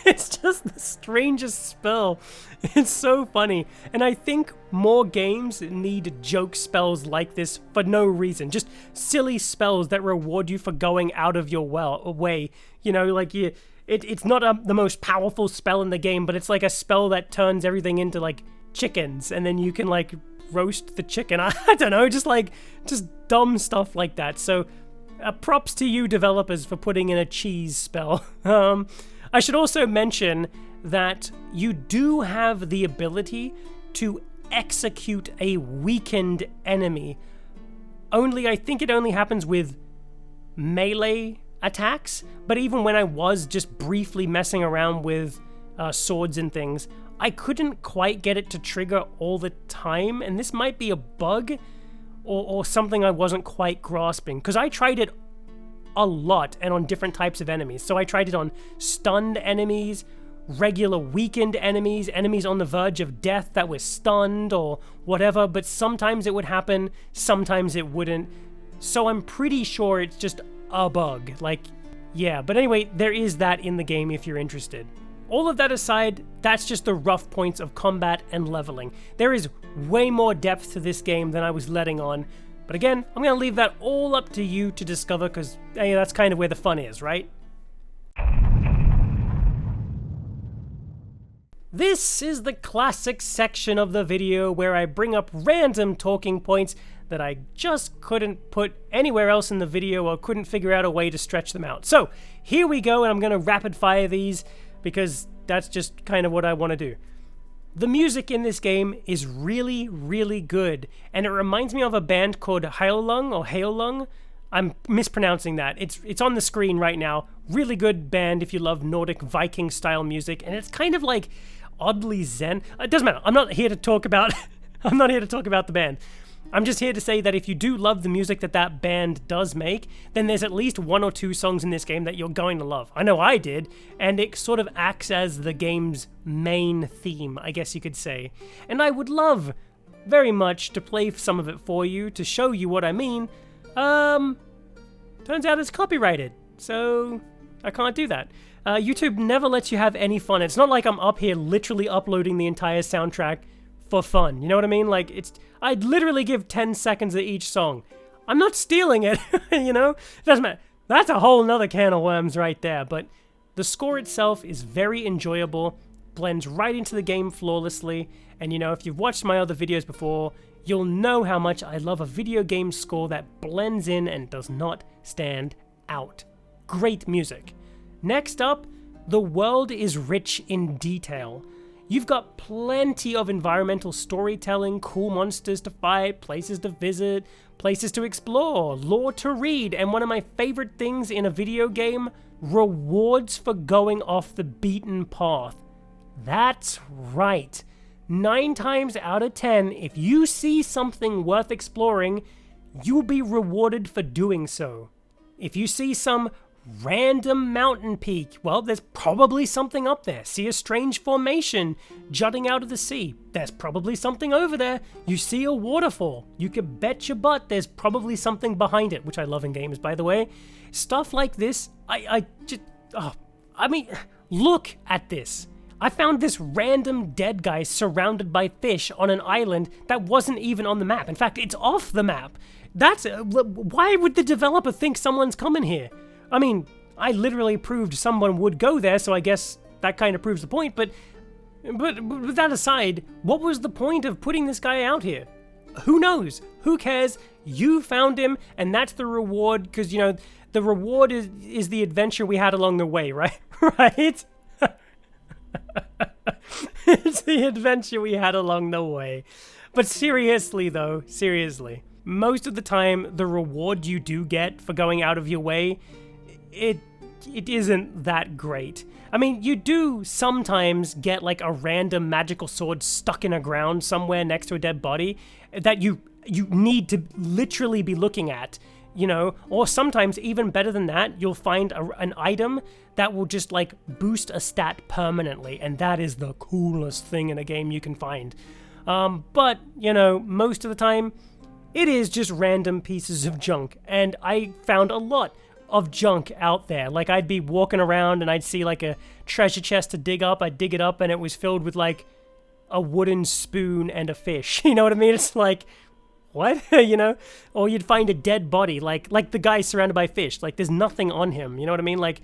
the strangest spell. It's so funny. And I think more games need joke spells like this for no reason. Just silly spells that reward you for going out of your way. You know, like it's not the most powerful spell in the game, but it's like a spell that turns everything into like chickens, and then you can like roast the chicken. I don't know, just dumb stuff like that. So props to you developers for putting in a cheese spell. I should also mention that you do have the ability to execute a weakened enemy. I think it only happens with melee attacks, but even when I was just briefly messing around with swords and things, I couldn't quite get it to trigger all the time, and this might be a bug or something I wasn't quite grasping, because I tried it a lot and on different types of enemies. So I tried it on stunned enemies, regular weakened enemies, enemies on the verge of death that were stunned or whatever, but sometimes it would happen, sometimes it wouldn't. So I'm pretty sure it's just a bug. Like, yeah, but anyway, there is that in the game if you're interested. All of that aside, that's just the rough points of combat and leveling. There is way more depth to this game than I was letting on. But again, I'm going to leave that all up to you to discover, because hey, that's kind of where the fun is, right? This is the classic section of the video where I bring up random talking points that I just couldn't put anywhere else in the video or couldn't figure out a way to stretch them out. So here we go, and I'm going to rapid fire these because that's just kind of what I want to do. The music in this game is really, really good, and it reminds me of a band called Hailung. I'm mispronouncing that. It's on the screen right now. Really good band if you love Nordic Viking style music, and it's kind of like oddly zen. It doesn't matter. I'm not here to talk about the band. I'm just here to say that if you do love the music that band does make, then there's at least 1 or 2 songs in this game that you're going to love. I know I did, and it sort of acts as the game's main theme, I guess you could say. And I would love very much to play some of it for you to show you what I mean. Turns out it's copyrighted, so I can't do that. YouTube never lets you have any fun. It's not like I'm up here literally uploading the entire soundtrack for fun. You know what I mean? Like, I'd literally give 10 seconds of each song. I'm not stealing it, you know? It doesn't matter. That's a whole nother can of worms right there, but the score itself is very enjoyable, blends right into the game flawlessly, and you know, if you've watched my other videos before, you'll know how much I love a video game score that blends in and does not stand out. Great music. Next up, the world is rich in detail. You've got plenty of environmental storytelling, cool monsters to fight, places to visit, places to explore, lore to read, and one of my favorite things in a video game, rewards for going off the beaten path. That's right. 9 times out of 10, if you see something worth exploring, you'll be rewarded for doing so. If you see some random mountain peak, well, there's probably something up there. See a strange formation jutting out of the sea, there's probably something over there. You see a waterfall, you could bet your butt there's probably something behind it, which I love in games, by the way. Stuff like this, I mean, look at this. I found this random dead guy surrounded by fish on an island that wasn't even on the map. In fact, it's off the map. Why would the developer think someone's coming here? I mean, I literally proved someone would go there, so I guess that kind of proves the point, but with that aside, what was the point of putting this guy out here? Who knows? Who cares? You found him, and that's the reward, because, you know, the reward is the adventure we had along the way, right? Right? It's the adventure we had along the way. But seriously, though, seriously, most of the time, the reward you do get for going out of your way, it isn't that great. I mean, you do sometimes get like a random magical sword stuck in a ground somewhere next to a dead body that you need to literally be looking at, you know, or sometimes even better than that, you'll find an item that will just like boost a stat permanently, and that is the coolest thing in a game you can find. But, you know, most of the time, it is just random pieces of junk, and I found a lot of junk out there. Like, I'd be walking around and I'd see like a treasure chest to dig up, I'd dig it up and it was filled with like a wooden spoon and a fish. You know what I mean? It's like, what? You know? Or you'd find a dead body, like the guy surrounded by fish. Like, there's nothing on him. You know what I mean? Like,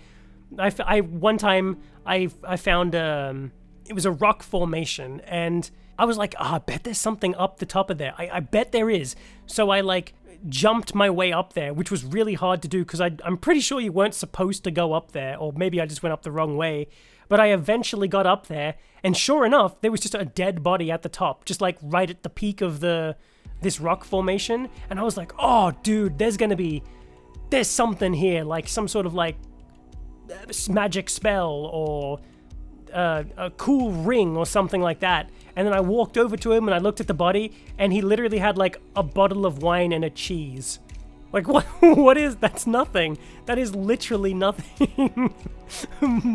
one time I found it was a rock formation, and I was like, I bet there's something up the top of there. I bet there is. So I like jumped my way up there, which was really hard to do because I'm pretty sure you weren't supposed to go up there, or maybe I just went up the wrong way. But I eventually got up there, and sure enough, there was just a dead body at the top, just like right at the peak of this rock formation. And I was like, oh, dude, there's something here, like some sort of like magic spell or a cool ring or something like that. And then I walked over to him and I looked at the body, and he literally had like a bottle of wine and a cheese. Like, what is, that's nothing. That is literally nothing.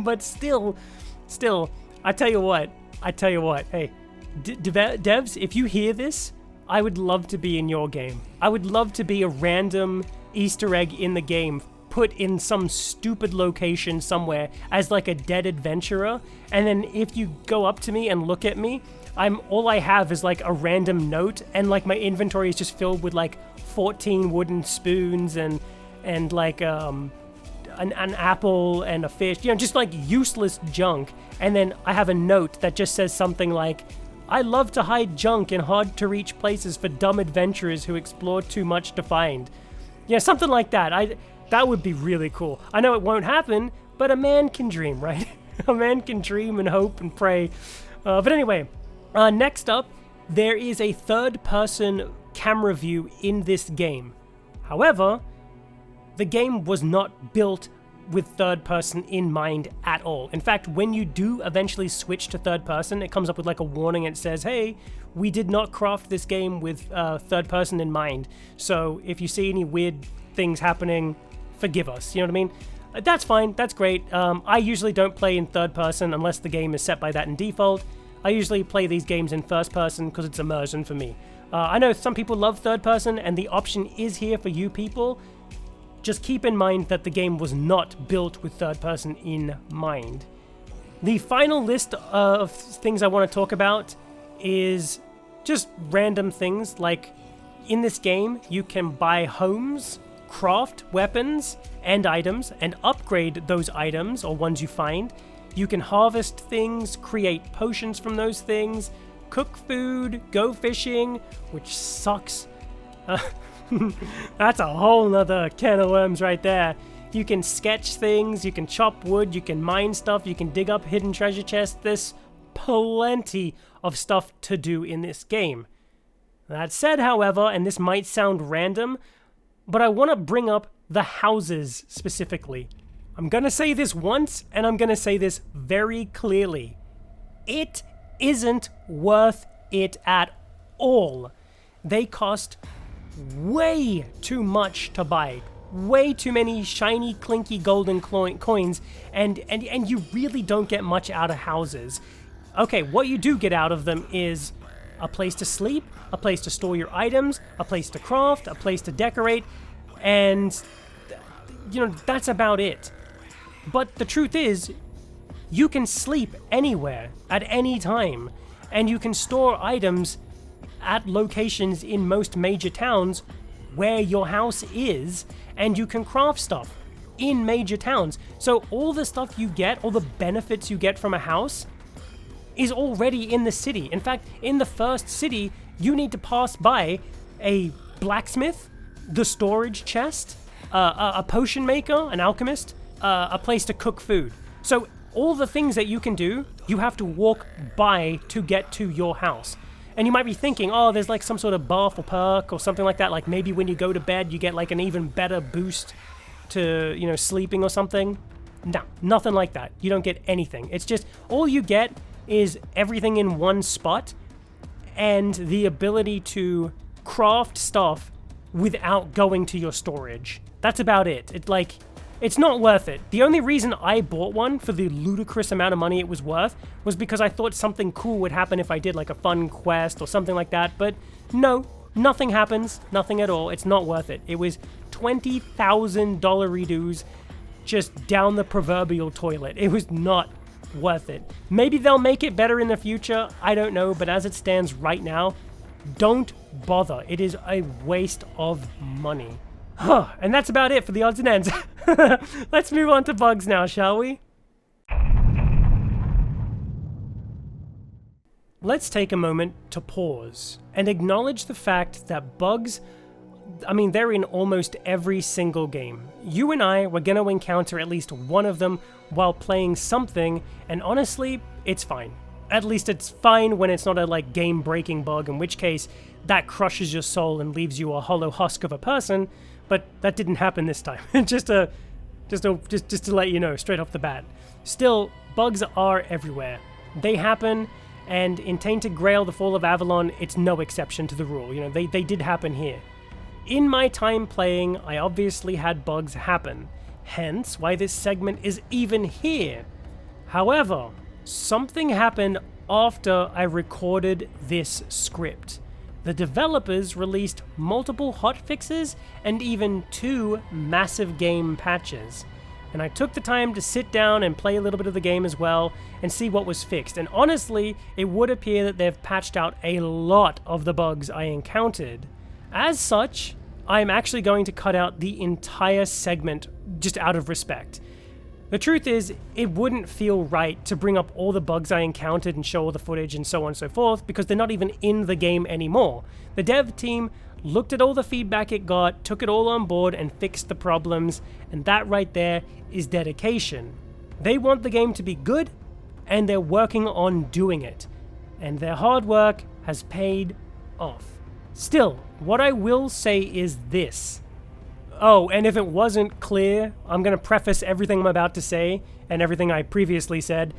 But still, I tell you what, hey, devs, if you hear this, I would love to be in your game. I would love to be a random Easter egg in the game, put in some stupid location somewhere as like a dead adventurer, and then if you go up to me and look at me, all I have is like a random note, and like my inventory is just filled with like 14 wooden spoons and like an apple and a fish, you know, just like useless junk. And then I have a note that just says something like, I love to hide junk in hard to reach places for dumb adventurers who explore too much to find. Yeah, something like that. That would be really cool. I know it won't happen, but a man can dream, right? A man can dream and hope and pray. But anyway, next up, there is a third-person camera view in this game. However, the game was not built with third person in mind at all. In fact, when you do eventually switch to third person, it comes up with like a warning and it says, hey, we did not craft this game with third person in mind. So if you see any weird things happening, forgive us. You know what I mean? That's fine. That's great. I usually don't play in third person unless the game is set by that in default. I usually play these games in first person because it's immersion for me. I know some people love third person, and the option is here for you people. Just keep in mind that the game was not built with third person in mind. The final list of things I want to talk about is just random things. Like, in this game, you can buy homes, craft weapons and items, and upgrade those items or ones you find. You can harvest things, create potions from those things, cook food, go fishing, which sucks. That's a whole nother can of worms right there. You can sketch things, you can chop wood, you can mine stuff, you can dig up hidden treasure chests. There's plenty of stuff to do in this game. That said, however, and this might sound random, but I want to bring up the houses specifically. I'm going to say this once, and I'm going to say this very clearly. It isn't worth it at all. They cost way too much to buy. Way too many shiny, clinky golden coins, and you really don't get much out of houses. Okay, what you do get out of them is a place to sleep, a place to store your items, a place to craft, a place to decorate, and, you know, that's about it. But the truth is, you can sleep anywhere, at any time, and you can store items at locations in most major towns where your house is, and you can craft stuff in major towns. So all the stuff you get, all the benefits you get from a house, is already in the city. In fact, in the first city, you need to pass by a blacksmith, the storage chest, a potion maker, an alchemist, a place to cook food. So all the things that you can do, you have to walk by to get to your house. And you might be thinking, oh, there's like some sort of buff or perk or something like that. Like maybe when you go to bed, you get like an even better boost to, you know, sleeping or something. No, nothing like that. You don't get anything. It's just all you get is everything in one spot and the ability to craft stuff without going to your storage. That's about it. It's not worth it. The only reason I bought one for the ludicrous amount of money it was worth was because I thought something cool would happen if I did like a fun quest or something like that, but no, nothing happens, nothing at all. It's not worth it. It was $20,000 redos just down the proverbial toilet. It was not worth it. Maybe they'll make it better in the future, I don't know, but as it stands right now, don't bother. It is a waste of money. And that's about it for the odds and ends. Let's move on to bugs now, shall we? Let's take a moment to pause and acknowledge the fact that bugs, they're in almost every single game. You and I were going to encounter at least one of them while playing something, and honestly, it's fine. At least it's fine when it's not a game-breaking bug, in which case that crushes your soul and leaves you a hollow husk of a person. But that didn't happen this time. just to let you know straight off the bat. Still, bugs are everywhere. They happen, and in Tainted Grail, the Fall of Avalon, it's no exception to the rule. You know, they did happen here. In my time playing, I obviously had bugs happen. Hence, why this segment is even here. However, something happened after I recorded this script. The developers released multiple hotfixes and even 2 massive game patches. And I took the time to sit down and play a little bit of the game as well and see what was fixed. And honestly, it would appear that they've patched out a lot of the bugs I encountered. As such, I'm actually going to cut out the entire segment just out of respect. The truth is, it wouldn't feel right to bring up all the bugs I encountered and show all the footage and so on and so forth, because they're not even in the game anymore. The dev team looked at all the feedback it got, took it all on board, and fixed the problems, and that right there is dedication. They want the game to be good, and they're working on doing it. And their hard work has paid off. Still, what I will say is this. Oh, and if it wasn't clear, I'm going to preface everything I'm about to say and everything I previously said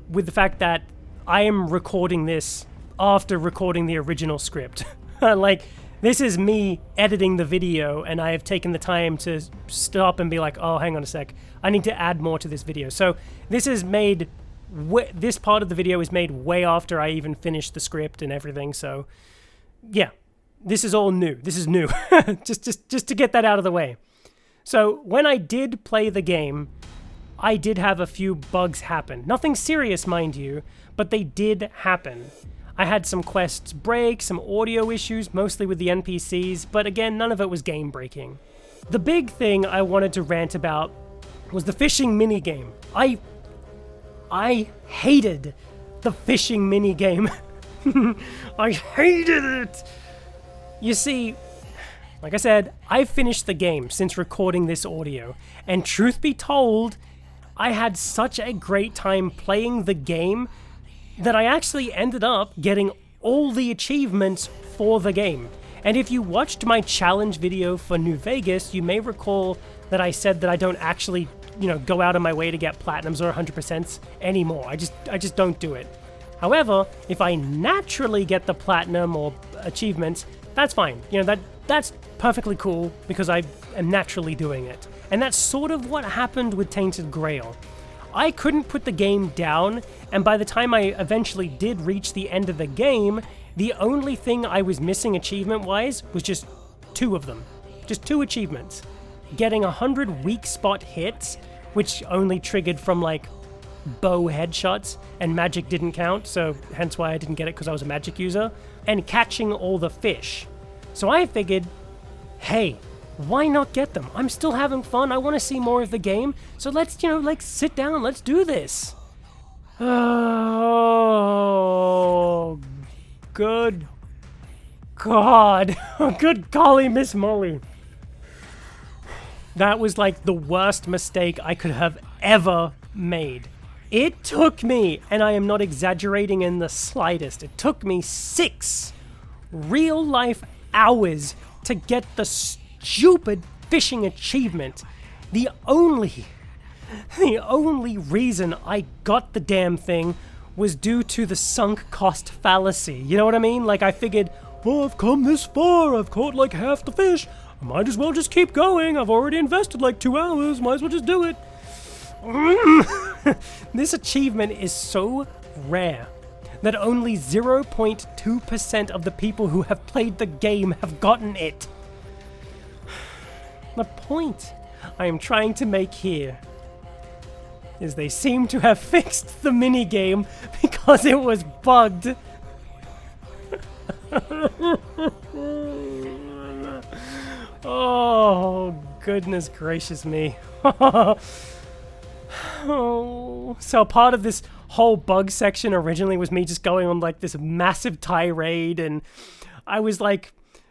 with the fact that I am recording this after recording the original script. This is me editing the video, and I have taken the time to stop and be like, oh, hang on a sec. I need to add more to this video. So this part of the video is made way after I even finished the script and everything. So yeah. This is all new. This is new. just to get that out of the way. So when I did play the game, I did have a few bugs happen. Nothing serious, mind you, but they did happen. I had some quests break, some audio issues, mostly with the NPCs, but again, none of it was game breaking. The big thing I wanted to rant about was the fishing minigame. I hated the fishing minigame. I hated it! You see, like I said, I've finished the game since recording this audio, and truth be told, I had such a great time playing the game that I actually ended up getting all the achievements for the game. And if you watched my challenge video for New Vegas, you may recall that I said that I don't actually, go out of my way to get platinums or 100% anymore. I just don't do it. However, if I naturally get the platinum or achievements, that's fine. That's perfectly cool because I am naturally doing it. And that's sort of what happened with Tainted Grail. I couldn't put the game down, and by the time I eventually did reach the end of the game, the only thing I was missing achievement-wise was just 2 of them. Just 2 achievements. Getting 100 weak spot hits, which only triggered from bow headshots, and magic didn't count, so hence why I didn't get it because I was a magic user, and catching all the fish. So I figured, hey, why not get them? I'm still having fun. I want to see more of the game. So let's, sit down. Let's do this. Oh, good God. Good golly, Miss Molly. That was the worst mistake I could have ever made. It took me, and I am not exaggerating in the slightest, it took me 6 real-life hours to get the stupid fishing achievement. The only reason I got the damn thing was due to the sunk cost fallacy. You know what I mean? I figured, well, I've come this far, I've caught half the fish, I might as well just keep going, I've already invested 2 hours, might as well just do it. This achievement is so rare that only 0.2% of the people who have played the game have gotten it. The point I am trying to make here is they seem to have fixed the minigame because it was bugged. Oh, goodness gracious me. Oh, so part of this whole bug section originally was me just going on this massive tirade, and I was I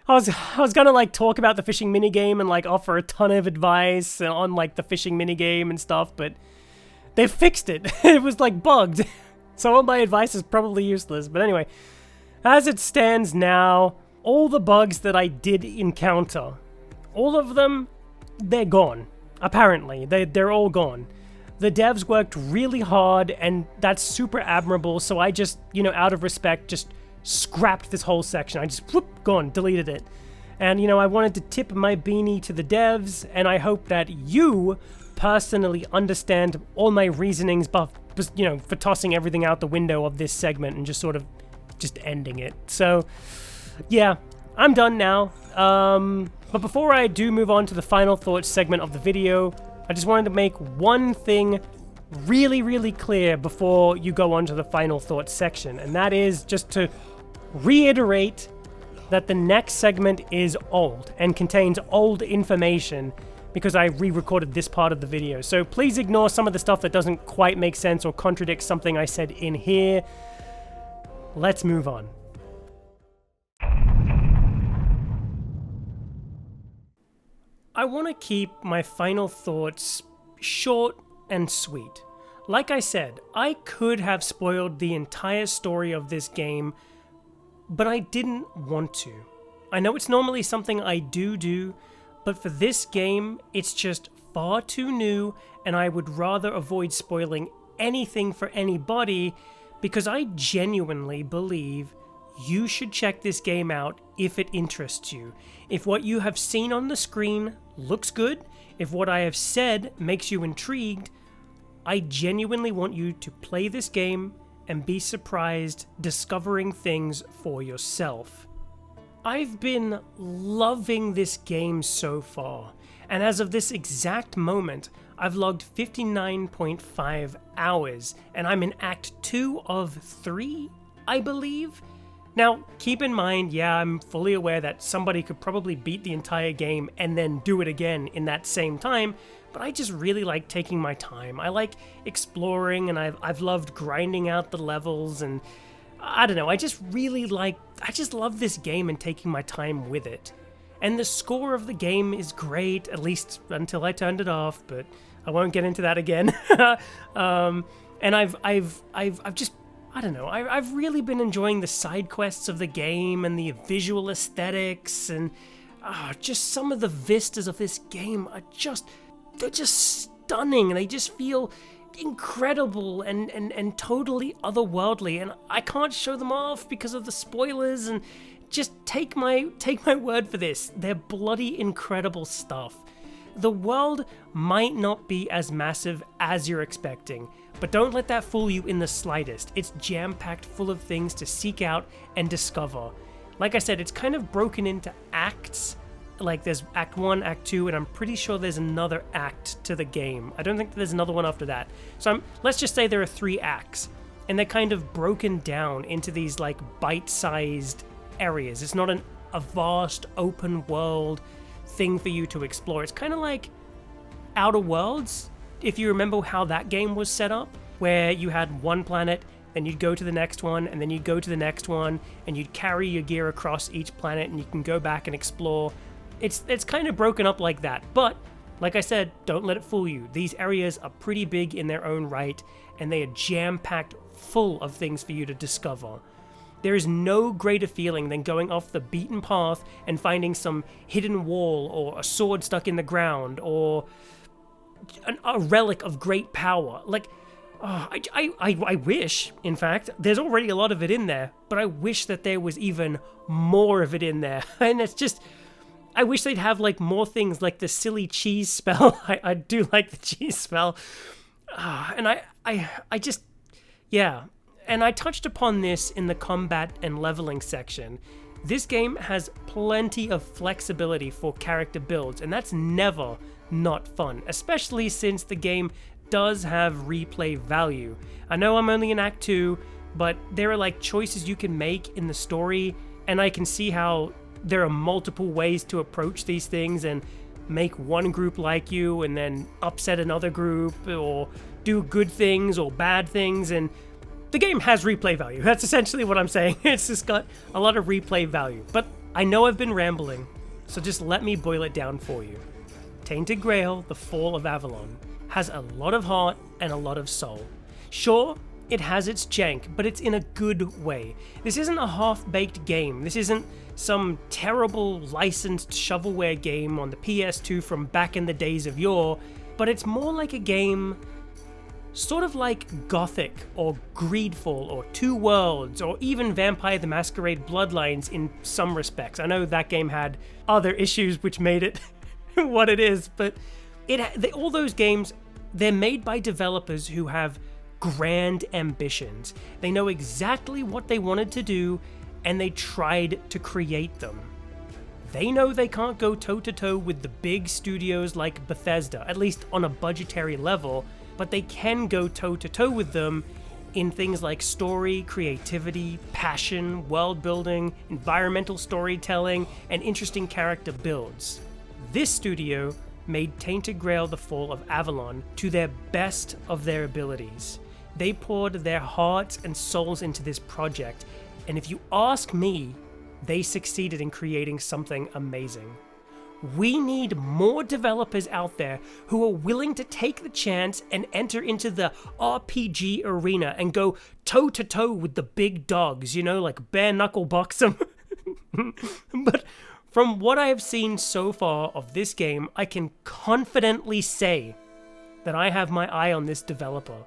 was gonna talk about the fishing minigame and offer a ton of advice on the fishing minigame and stuff, but they fixed it. It was bugged. So all my advice is probably useless. But anyway, as it stands now, all the bugs that I did encounter, all of them, they're gone. Apparently, they're all gone. The devs worked really hard, and that's super admirable, so I just, out of respect, just scrapped this whole section. I just, gone, deleted it. And, I wanted to tip my beanie to the devs, and I hope that you personally understand all my reasonings, for tossing everything out the window of this segment and just sort of just ending it. So, yeah, I'm done now. But before I do move on to the final thoughts segment of the video, I just wanted to make one thing really, really clear before you go on to the final thoughts section, and that is just to reiterate that the next segment is old and contains old information because I re-recorded this part of the video. So please ignore some of the stuff that doesn't quite make sense or contradicts something I said in here. Let's move on. I want to keep my final thoughts short and sweet. Like I said, I could have spoiled the entire story of this game, but I didn't want to. I know it's normally something I do, but for this game, it's just far too new, and I would rather avoid spoiling anything for anybody because I genuinely believe you should check this game out if it interests you. If what you have seen on the screen looks good, if what I have said makes you intrigued, I genuinely want you to play this game and be surprised discovering things for yourself. I've been loving this game so far, and as of this exact moment, I've logged 59.5 hours, and I'm in Act 2 of 3, I believe? Now, keep in mind, yeah, I'm fully aware that somebody could probably beat the entire game and then do it again in that same time, but I just really like taking my time. I like exploring, and I've loved grinding out the levels, and I don't know, I just love this game and taking my time with it. And the score of the game is great, at least until I turned it off, but I won't get into that again. And I don't know, I've really been enjoying the side quests of the game and the visual aesthetics, and just some of the vistas of this game are they're just stunning, and they just feel incredible and totally otherworldly, and I can't show them off because of the spoilers, and just take my word for this. They're bloody incredible stuff. The world might not be as massive as you're expecting, but don't let that fool you in the slightest. It's jam-packed full of things to seek out and discover. Like I said, it's kind of broken into acts. Like there's Act 1, Act 2, and I'm pretty sure there's another act to the game. I don't think there's another one after that. So let's just say there are 3 acts, and they're kind of broken down into these like bite-sized areas. It's not a vast open world thing for you to explore. It's kind of like Outer Worlds, if you remember how that game was set up, where you had one planet, then you'd go to the next one, and then you'd go to the next one, and you'd carry your gear across each planet, and you can go back and explore. It's kind of broken up like that, but like I said, don't let it fool you. These areas are pretty big in their own right, and they are jam-packed full of things for you to discover. There is no greater feeling than going off the beaten path and finding some hidden wall, or a sword stuck in the ground, or a relic of great power. Like, I wish, in fact, there's already a lot of it in there, but I wish that there was even more of it in there. And it's just, I wish they'd have like more things like the silly cheese spell. I do like the cheese spell. And I just, yeah. And I touched upon this in the combat and leveling section. This game has plenty of flexibility for character builds, and that's never not fun, especially since the game does have replay value. I know I'm only in Act 2, but there are like choices you can make in the story, and I can see how there are multiple ways to approach these things and make one group like you and then upset another group, or do good things or bad things, and the game has replay value. That's essentially what I'm saying. It's just got a lot of replay value. But I know I've been rambling, so just let me boil it down for you. Tainted Grail, The Fall of Avalon, has a lot of heart and a lot of soul. Sure, it has its jank, but it's in a good way. This isn't a half-baked game. This isn't some terrible licensed shovelware game on the PS2 from back in the days of yore, but it's more like a game sort of like Gothic or Greedfall or Two Worlds or even Vampire the Masquerade Bloodlines in some respects. I know that game had other issues which made it what it is, but all those games, they're made by developers who have grand ambitions. They know exactly what they wanted to do, and they tried to create them. They know they can't go toe-to-toe with the big studios like Bethesda, at least on a budgetary level, but they can go toe-to-toe with them in things like story, creativity, passion, world building, environmental storytelling, and interesting character builds. This studio made Tainted Grail: The Fall of Avalon to their best of their abilities. They poured their hearts and souls into this project, and if you ask me, they succeeded in creating something amazing. We need more developers out there who are willing to take the chance and enter into the RPG arena and go toe-to-toe with the big dogs, like bare knuckle box them. But from what I have seen so far of this game, I can confidently say that I have my eye on this developer.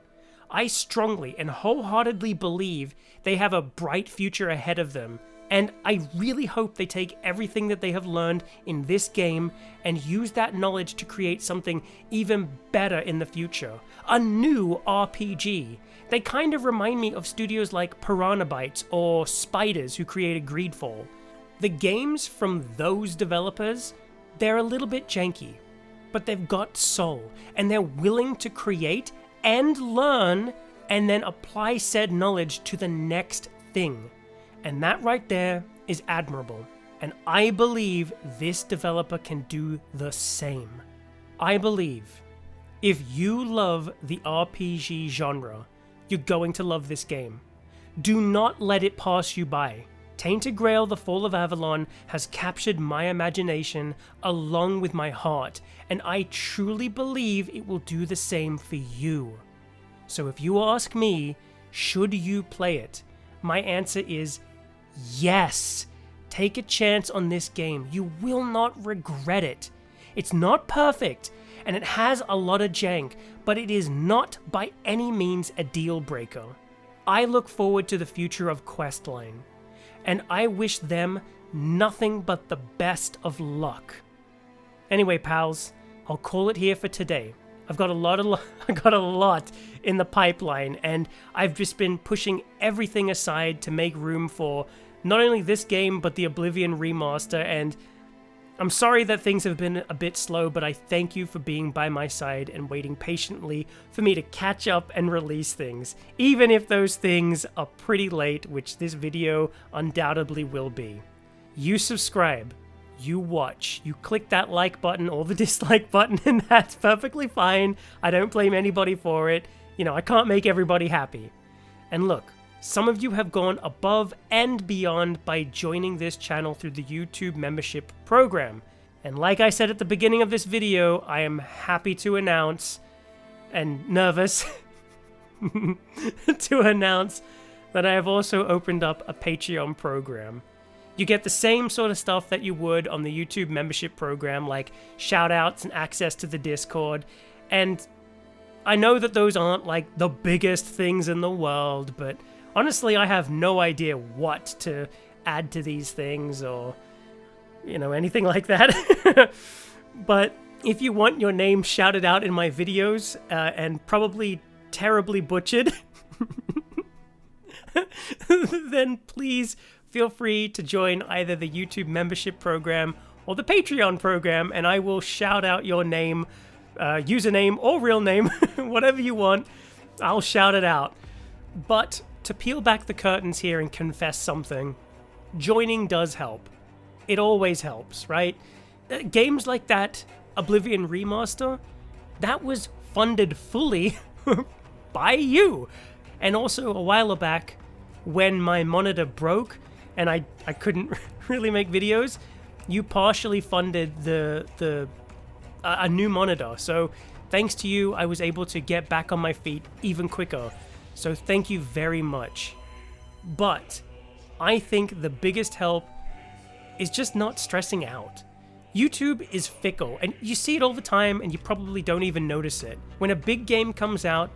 I strongly and wholeheartedly believe they have a bright future ahead of them, and I really hope they take everything that they have learned in this game and use that knowledge to create something even better in the future. A new RPG. They kind of remind me of studios like Piranha Bytes or Spiders, who created Greedfall. The games from those developers, they're a little bit janky, but they've got soul, and they're willing to create and learn and then apply said knowledge to the next thing. And that right there is admirable. And I believe this developer can do the same. I believe if you love the RPG genre, you're going to love this game. Do not let it pass you by. Tainted Grail: The Fall of Avalon has captured my imagination along with my heart, and I truly believe it will do the same for you. So if you ask me, should you play it? My answer is yes. Take a chance on this game. You will not regret it. It's not perfect, and it has a lot of jank, but it is not by any means a deal breaker. I look forward to the future of Questline, and I wish them nothing but the best of luck. Anyway, pals, I'll call it here for today. I've got a lot in the pipeline, and I've just been pushing everything aside to make room for not only this game, but the Oblivion remaster, and I'm sorry that things have been a bit slow, but I thank you for being by my side and waiting patiently for me to catch up and release things, even if those things are pretty late, which this video undoubtedly will be. You subscribe, you watch, you click that like button or the dislike button, and that's perfectly fine. I don't blame anybody for it. You know, I can't make everybody happy. And look, some of you have gone above and beyond by joining this channel through the YouTube membership program. And like I said at the beginning of this video, I am happy to announce, and nervous, to announce that I have also opened up a Patreon program. You get the same sort of stuff that you would on the YouTube membership program, like shoutouts and access to the Discord. And I know that those aren't like the biggest things in the world, but honestly, I have no idea what to add to these things or, you know, anything like that. But if you want your name shouted out in my videos, and probably terribly butchered, then please feel free to join either the YouTube membership program or the Patreon program, and I will shout out your name, username or real name, whatever you want. I'll shout it out. But to peel back the curtains here and confess something, joining does help. It always helps, right? Games like that Oblivion remaster, that was funded fully by you. And also a while back, when my monitor broke and I couldn't really make videos, you partially funded a new monitor. So thanks to you, I was able to get back on my feet even quicker. So thank you very much. But I think the biggest help is just not stressing out. YouTube is fickle, and you see it all the time, and you probably don't even notice it. When a big game comes out,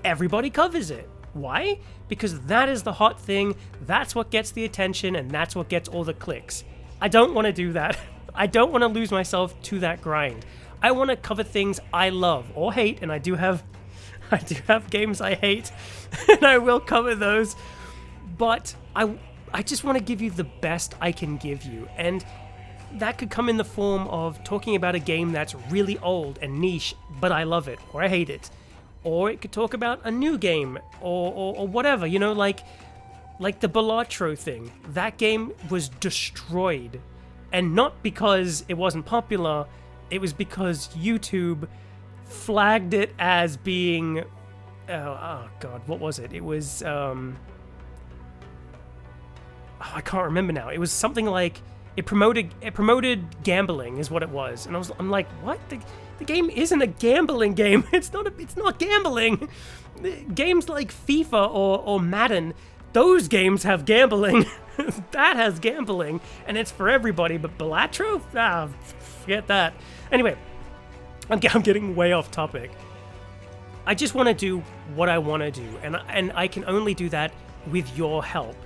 everybody covers it. Why? Because that is the hot thing, that's what gets the attention, and that's what gets all the clicks. I don't want to do that. I don't want to lose myself to that grind. I want to cover things I love or hate, and I do have games I hate, and I will cover those, but I just want to give you the best I can give you, and that could come in the form of talking about a game that's really old and niche, but I love it, or I hate it, or it could talk about a new game, or whatever, you know, like the Balatro thing. That game was destroyed, and not because it wasn't popular, it was because YouTube flagged it as being oh god, what was it? It was I can't remember now. It was something like it promoted gambling is what it was. And I'm like, what? The game isn't a gambling game. It's not gambling. Games like FIFA or Madden, those games have gambling. That has gambling, and it's for everybody. But Balatro? Forget that. Anyway, I'm getting way off topic. I just want to do what I want to do, and I can only do that with your help.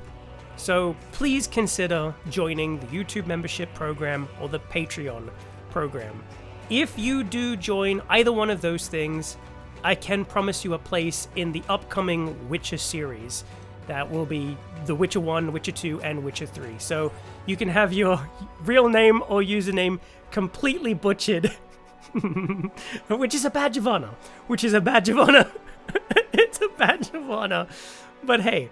So please consider joining the YouTube membership program or the Patreon program. If you do join either one of those things, I can promise you a place in the upcoming Witcher series. That will be The Witcher 1, Witcher 2, and Witcher 3. So you can have your real name or username completely butchered. Which is a badge of honor. It's a badge of honor. But hey,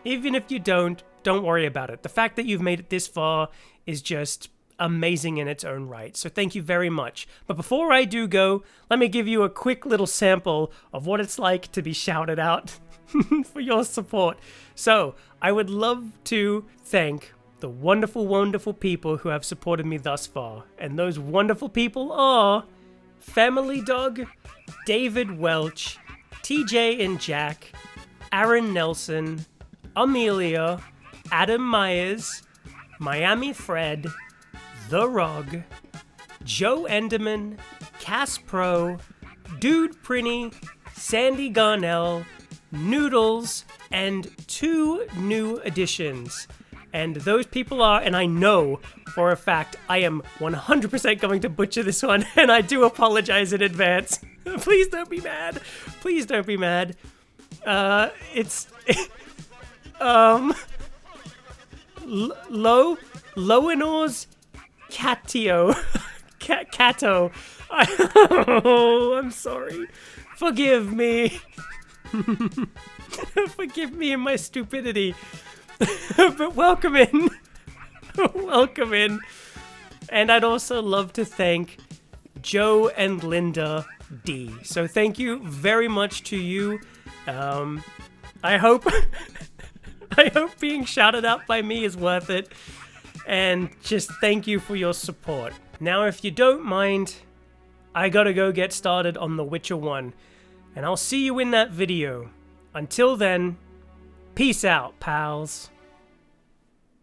even if you don't worry about it. The fact that you've made it this far is just amazing in its own right. So thank you very much. But before I do go, let me give you a quick little sample of what it's like to be shouted out for your support. So I would love to thank the wonderful, wonderful people who have supported me thus far. And those wonderful people are Family Dog, David Welch, TJ and Jack, Aaron Nelson, Amelia, Adam Myers, Miami Fred, The Rog, Joe Enderman, Cass Pro, Dude Prinny, Sandy Garnell, Noodles, and 2 new additions. And those people are, and I know for a fact, I am 100% going to butcher this one, and I do apologize in advance. Please don't be mad. Please don't be mad. It's Lowenors Catio. Cato. Oh, I'm sorry. Forgive me. Forgive me and my stupidity. But welcome in. Welcome in. And I'd also love to thank Joe and Linda D. So thank you very much to you. I hope being shouted out by me is worth it. And just thank you for your support. Now, if you don't mind, I gotta go get started on The Witcher 1. And I'll see you in that video. Until then, peace out, pals.